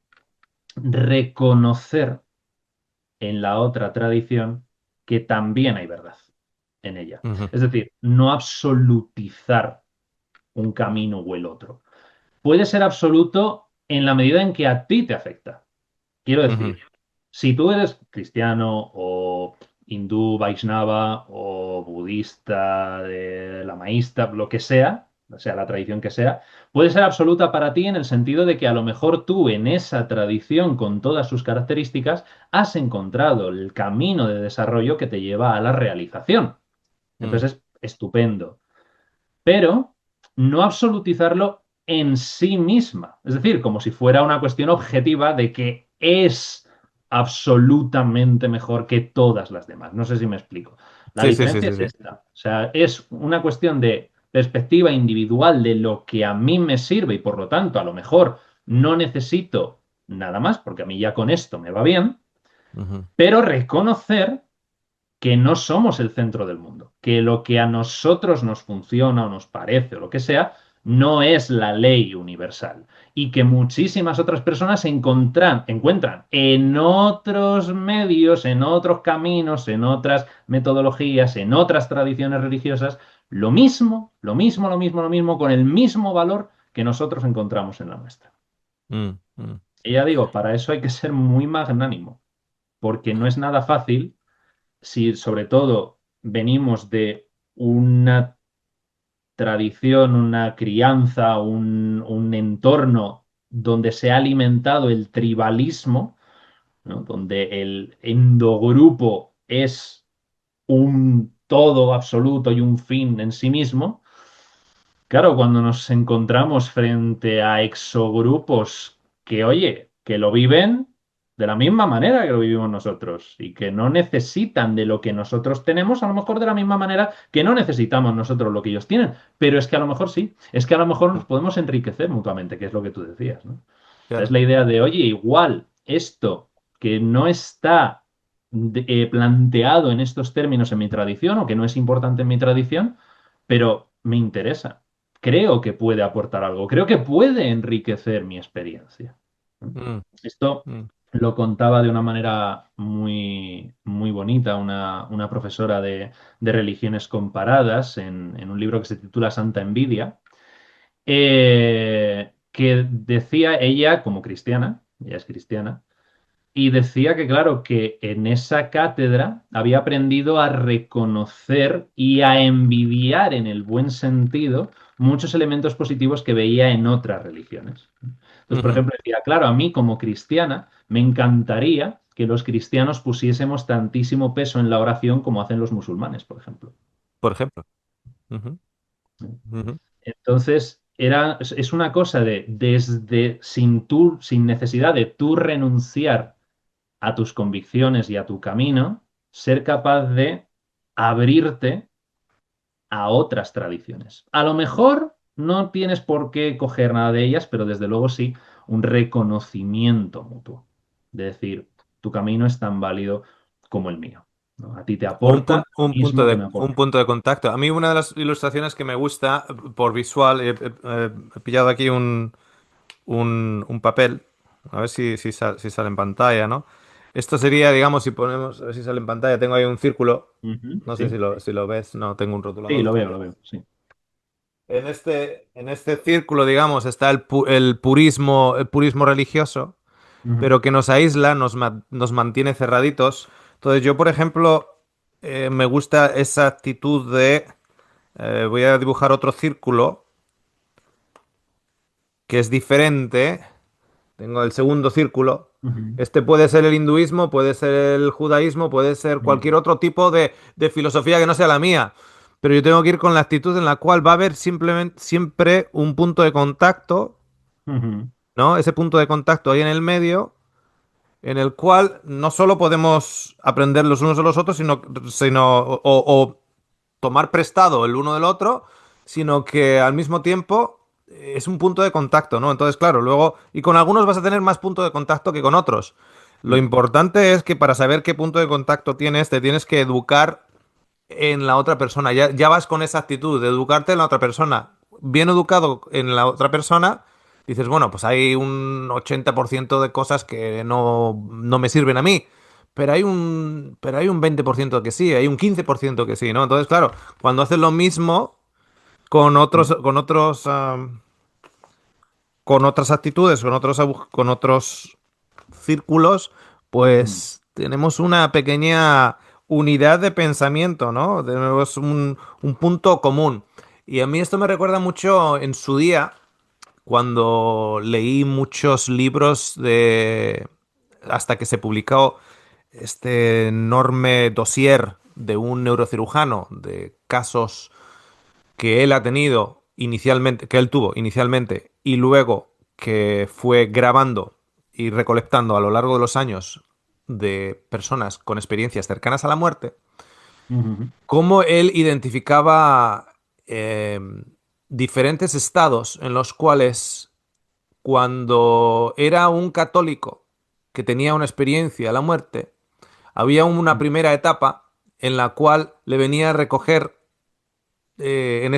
reconocer en la otra tradición que también hay verdad en ella. ujú, Es decir, no absolutizar un camino o el otro. Puede ser absoluto en la medida en que a ti te afecta. Quiero ujú, decir, si tú eres cristiano hindú, Vaishnava o budista, de lamaísta, lo que sea la tradición que sea, puede ser absoluta para ti en el sentido de que a lo mejor tú en esa tradición con todas sus características has encontrado el camino de desarrollo que te lleva a la realización. mm, Entonces, estupendo. Pero no absolutizarlo en sí misma. Es decir, como si fuera una cuestión objetiva de que es absolutamente mejor que todas las demás. No sé si me explico. La sí, sí, sí, diferencia sí, es sí. esta. O sea, es una cuestión de perspectiva individual de lo que a mí me sirve y por lo tanto a lo mejor no necesito nada más porque a mí ya con esto me va bien, Ujú, pero reconocer que no somos el centro del mundo, que lo que a nosotros nos funciona o nos parece o lo que sea, no es la ley universal y que muchísimas otras personas encuentran en otros medios, en otros caminos, en otras metodologías, en otras tradiciones religiosas, lo mismo, con el mismo valor que nosotros encontramos en la nuestra. mm, mm, Y ya digo, para eso hay que ser muy magnánimo, porque no es nada fácil si sobre todo venimos de una tradición, una crianza, un entorno donde se ha alimentado el tribalismo, ¿no? Donde el endogrupo es un todo absoluto y un fin en sí mismo. Claro, cuando nos encontramos frente a exogrupos que, oye, que lo viven de la misma manera que lo vivimos nosotros y que no necesitan de lo que nosotros tenemos, a lo mejor de la misma manera que no necesitamos nosotros lo que ellos tienen, pero es que a lo mejor sí, es que a lo mejor nos podemos enriquecer mutuamente, que es lo que tú decías, ¿no? O sea, es claro. la idea de, oye, igual esto que no está planteado en estos términos en mi tradición o que no es importante en mi tradición, pero me interesa, creo que puede aportar algo, creo que puede enriquecer mi experiencia. Mm, Esto mm, lo contaba de una manera muy, muy bonita una profesora de religiones comparadas en un libro que se titula Santa Envidia, que decía ella como cristiana, ella es cristiana, y decía que, claro, que en esa cátedra había aprendido a reconocer y a envidiar en el buen sentido muchos elementos positivos que veía en otras religiones. Entonces, por ujú. ejemplo, decía, claro, a mí como cristiana me encantaría que los cristianos pusiésemos tantísimo peso en la oración como hacen los musulmanes, por ejemplo. Por ejemplo. Ujú, ujú, Entonces, es una cosa de desde sin necesidad de tú renunciar a tus convicciones y a tu camino, ser capaz de abrirte a otras tradiciones. A lo mejor no tienes por qué coger nada de ellas, pero desde luego sí un reconocimiento mutuo. De decir, tu camino es tan válido como el mío, ¿no? A ti te aporta lo mismo que me Un aporta. punto de contacto. A mí una de las ilustraciones que me gusta por visual, he pillado aquí un papel, a ver si sale en pantalla, ¿no? Esto sería, digamos, si ponemos, a ver si sale en pantalla, tengo ahí un círculo, Ujú, no sé sí, si lo ves, no, tengo un sí, rotulador lo también. veo, sí. En este círculo, digamos, está el purismo religioso, Ujú, pero que nos aísla, nos mantiene cerraditos. Entonces, yo, por ejemplo, me gusta esa actitud de, voy a dibujar otro círculo que es diferente. Tengo el segundo círculo. ujú, Este puede ser el hinduismo, puede ser el judaísmo, puede ser cualquier ujú, otro tipo de filosofía que no sea la mía. Pero yo tengo que ir con la actitud en la cual va a haber simplemente siempre un punto de contacto, ujú, ¿no? Ese punto de contacto ahí en el medio, en el cual no solo podemos aprender los unos de los otros, o tomar prestado el uno del otro, sino que al mismo tiempo es un punto de contacto, ¿no? Entonces, claro, luego, y con algunos vas a tener más punto de contacto que con otros. Lo ujú, importante es que para saber qué punto de contacto tienes, te tienes que educar en la otra persona. Ya vas con esa actitud de educarte en la otra persona. Bien educado en la otra persona, dices, bueno, pues hay un 80% de cosas que no me sirven a mí. Pero hay un 20% que sí, hay un 15% que sí, ¿no? Entonces, claro, cuando haces lo mismo ujú, con otras actitudes, con otros círculos, ujú. pues tenemos unidad de pensamiento, ¿no? De nuevo es un punto común. Y a mí esto me recuerda mucho en su día, cuando leí muchos libros de... hasta que se publicó este enorme dossier de un neurocirujano de casos que él ha tenido inicialmente, que él tuvo inicialmente, y luego que fue grabando y recolectando a lo largo de los años de personas con experiencias cercanas a la muerte, Ujú, cómo él identificaba diferentes estados en los cuales cuando era un católico que tenía una experiencia a la muerte, había una primera etapa en la cual le venía a recoger en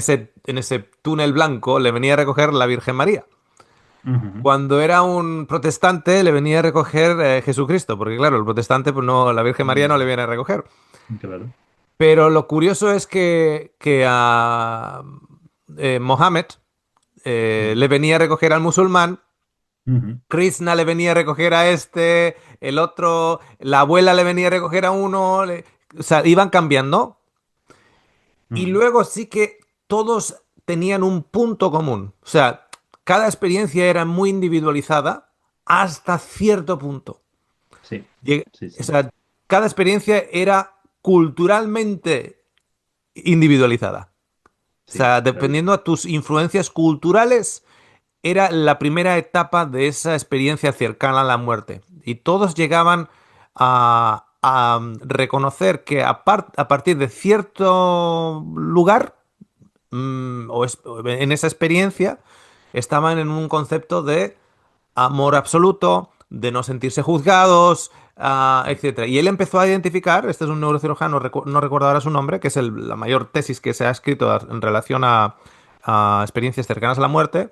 ese túnel blanco le venía a recoger la Virgen María. ujú, Cuando era un protestante le venía a recoger Jesucristo, porque claro, el protestante pues no, la Virgen María no le viene a recoger. claro. Pero lo curioso es que a Mohammed le venía a recoger al musulmán, Ujú, Krishna le venía a recoger a este, el otro, la abuela le venía a recoger a uno, o sea, iban cambiando. Y ujú. luego sí que todos tenían un punto común. O sea, cada experiencia era muy individualizada hasta cierto punto. Sí, Lleg- sí, O sí, sea, cada experiencia era culturalmente individualizada. O sí, sea, dependiendo clarísimo. a tus influencias culturales, era la primera etapa de esa experiencia cercana a la muerte. Y todos llegaban a reconocer que a partir de cierto lugar o en esa experiencia estaban en un concepto de amor absoluto, de no sentirse juzgados, etcétera. Y él empezó a identificar, este es un neurocirujano, no recuerdo ahora su nombre, que es la mayor tesis que se ha escrito en relación a experiencias cercanas a la muerte.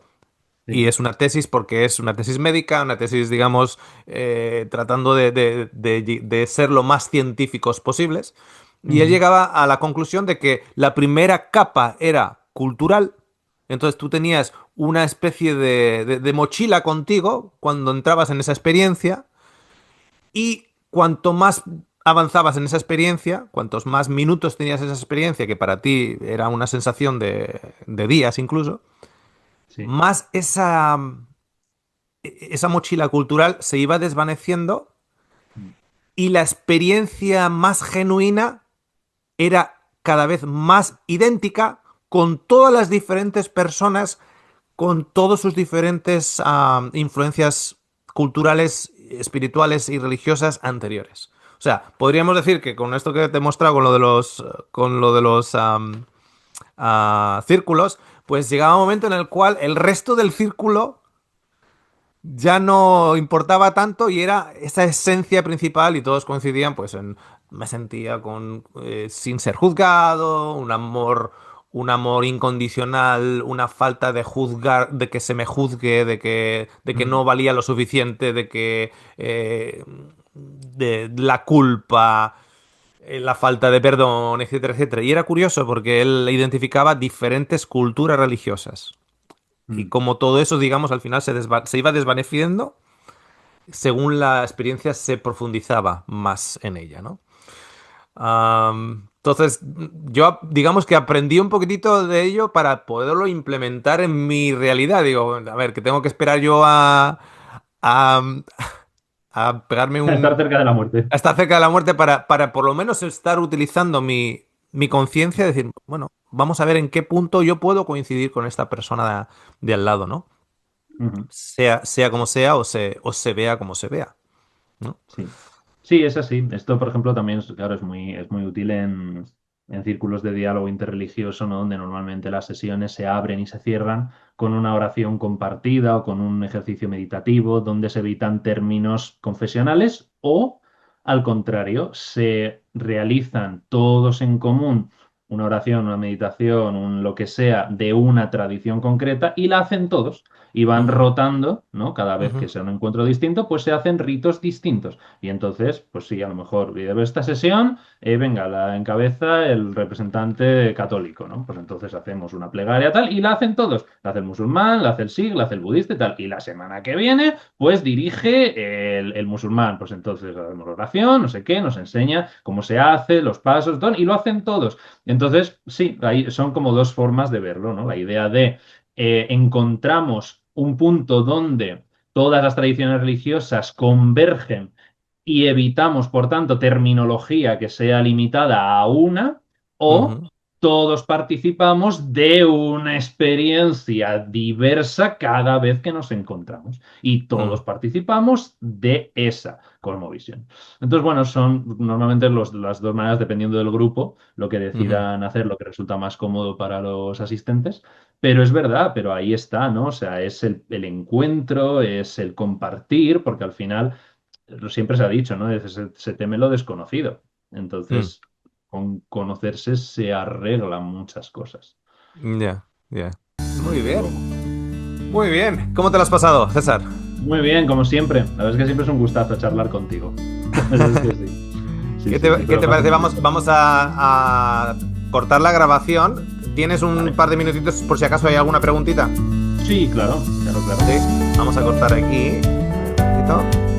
Y Sí. es una tesis porque es una tesis médica, una tesis, digamos, tratando de ser lo más científicos posibles. Y él Ujú, llegaba a la conclusión de que la primera capa era cultural. Entonces tú tenías una especie de mochila contigo cuando entrabas en esa experiencia y cuanto más avanzabas en esa experiencia, cuantos más minutos tenías esa experiencia, que para ti era una sensación de días incluso, sí. más esa mochila cultural se iba desvaneciendo Mm, y la experiencia más genuina era cada vez más idéntica con todas las diferentes personas, con todas sus diferentes influencias culturales, espirituales y religiosas anteriores. O sea, podríamos decir que con esto que te he mostrado, con lo de los círculos, pues llegaba un momento en el cual el resto del círculo ya no importaba tanto y era esa esencia principal y todos coincidían pues en me sentía con sin ser juzgado, un amor incondicional, una falta de juzgar, de que se me juzgue, de que no mm, valía lo suficiente, de que de la culpa, la falta de perdón, etcétera, etcétera. Y era curioso porque él identificaba diferentes culturas religiosas. Y mm. como todo eso, digamos, al final se iba desvaneciendo según la experiencia se profundizaba más en ella, ¿no? Entonces, yo digamos que aprendí un poquitito de ello para poderlo implementar en mi realidad. Digo, a ver, que tengo que esperar yo a, a pegarme Estar cerca de la muerte. a estar cerca de la muerte para por lo menos estar utilizando mi conciencia y decir, bueno, vamos a ver en qué punto yo puedo coincidir con esta persona de al lado, ¿no? Ujú, Sea como sea o se vea como se vea, ¿no? sí. Sí, es así. Esto, por ejemplo, también claro, es muy útil en círculos de diálogo interreligioso, ¿no? Donde normalmente las sesiones se abren y se cierran con una oración compartida o con un ejercicio meditativo, donde se evitan términos confesionales o, al contrario, se realizan todos en común una oración, una meditación, un lo que sea de una tradición concreta y la hacen todos. Y van Ujú, rotando, ¿no? Cada vez que ujú, sea un encuentro distinto, pues se hacen ritos distintos. Y entonces, pues sí, a lo mejor esta sesión, venga, la encabeza el representante católico, ¿no? Pues entonces hacemos una plegaria tal y la hacen todos. La hace el musulmán, la hace el sikh, la hace el budista y tal. Y la semana que viene, pues dirige el musulmán. Pues entonces hacemos oración, no sé qué, nos enseña cómo se hace, los pasos, todo, y lo hacen todos. Entonces, sí, ahí son como dos formas de verlo, ¿no? La idea de encontramos un punto donde todas las tradiciones religiosas convergen y evitamos, por tanto, terminología que sea limitada a una, o ujú, todos participamos de una experiencia diversa cada vez que nos encontramos y todos mm, participamos de esa cosmovisión. Entonces, bueno, son normalmente las dos maneras, dependiendo del grupo, lo que ujú, decidan hacer, lo que resulta más cómodo para los asistentes. Pero es verdad, pero ahí está, ¿no? O sea, es el encuentro, es el compartir, porque al final siempre se ha dicho, ¿no? Se teme lo desconocido. mm. Entonces, con conocerse se arreglan muchas cosas, Ya, ya. Muy desde bien, luego. muy bien. ¿Cómo te lo has pasado, César? Muy bien, como siempre. La verdad es que siempre es un gustazo charlar contigo. La verdad es que sí. Sí, sí, Qué siempre lo te paso parece? muy bien. Vamos a cortar la grabación. ¿Tienes un Vale. par de minutitos por si acaso hay alguna preguntita? Sí, claro, claro, claro. Sí. Vamos a cortar aquí. Un momentito.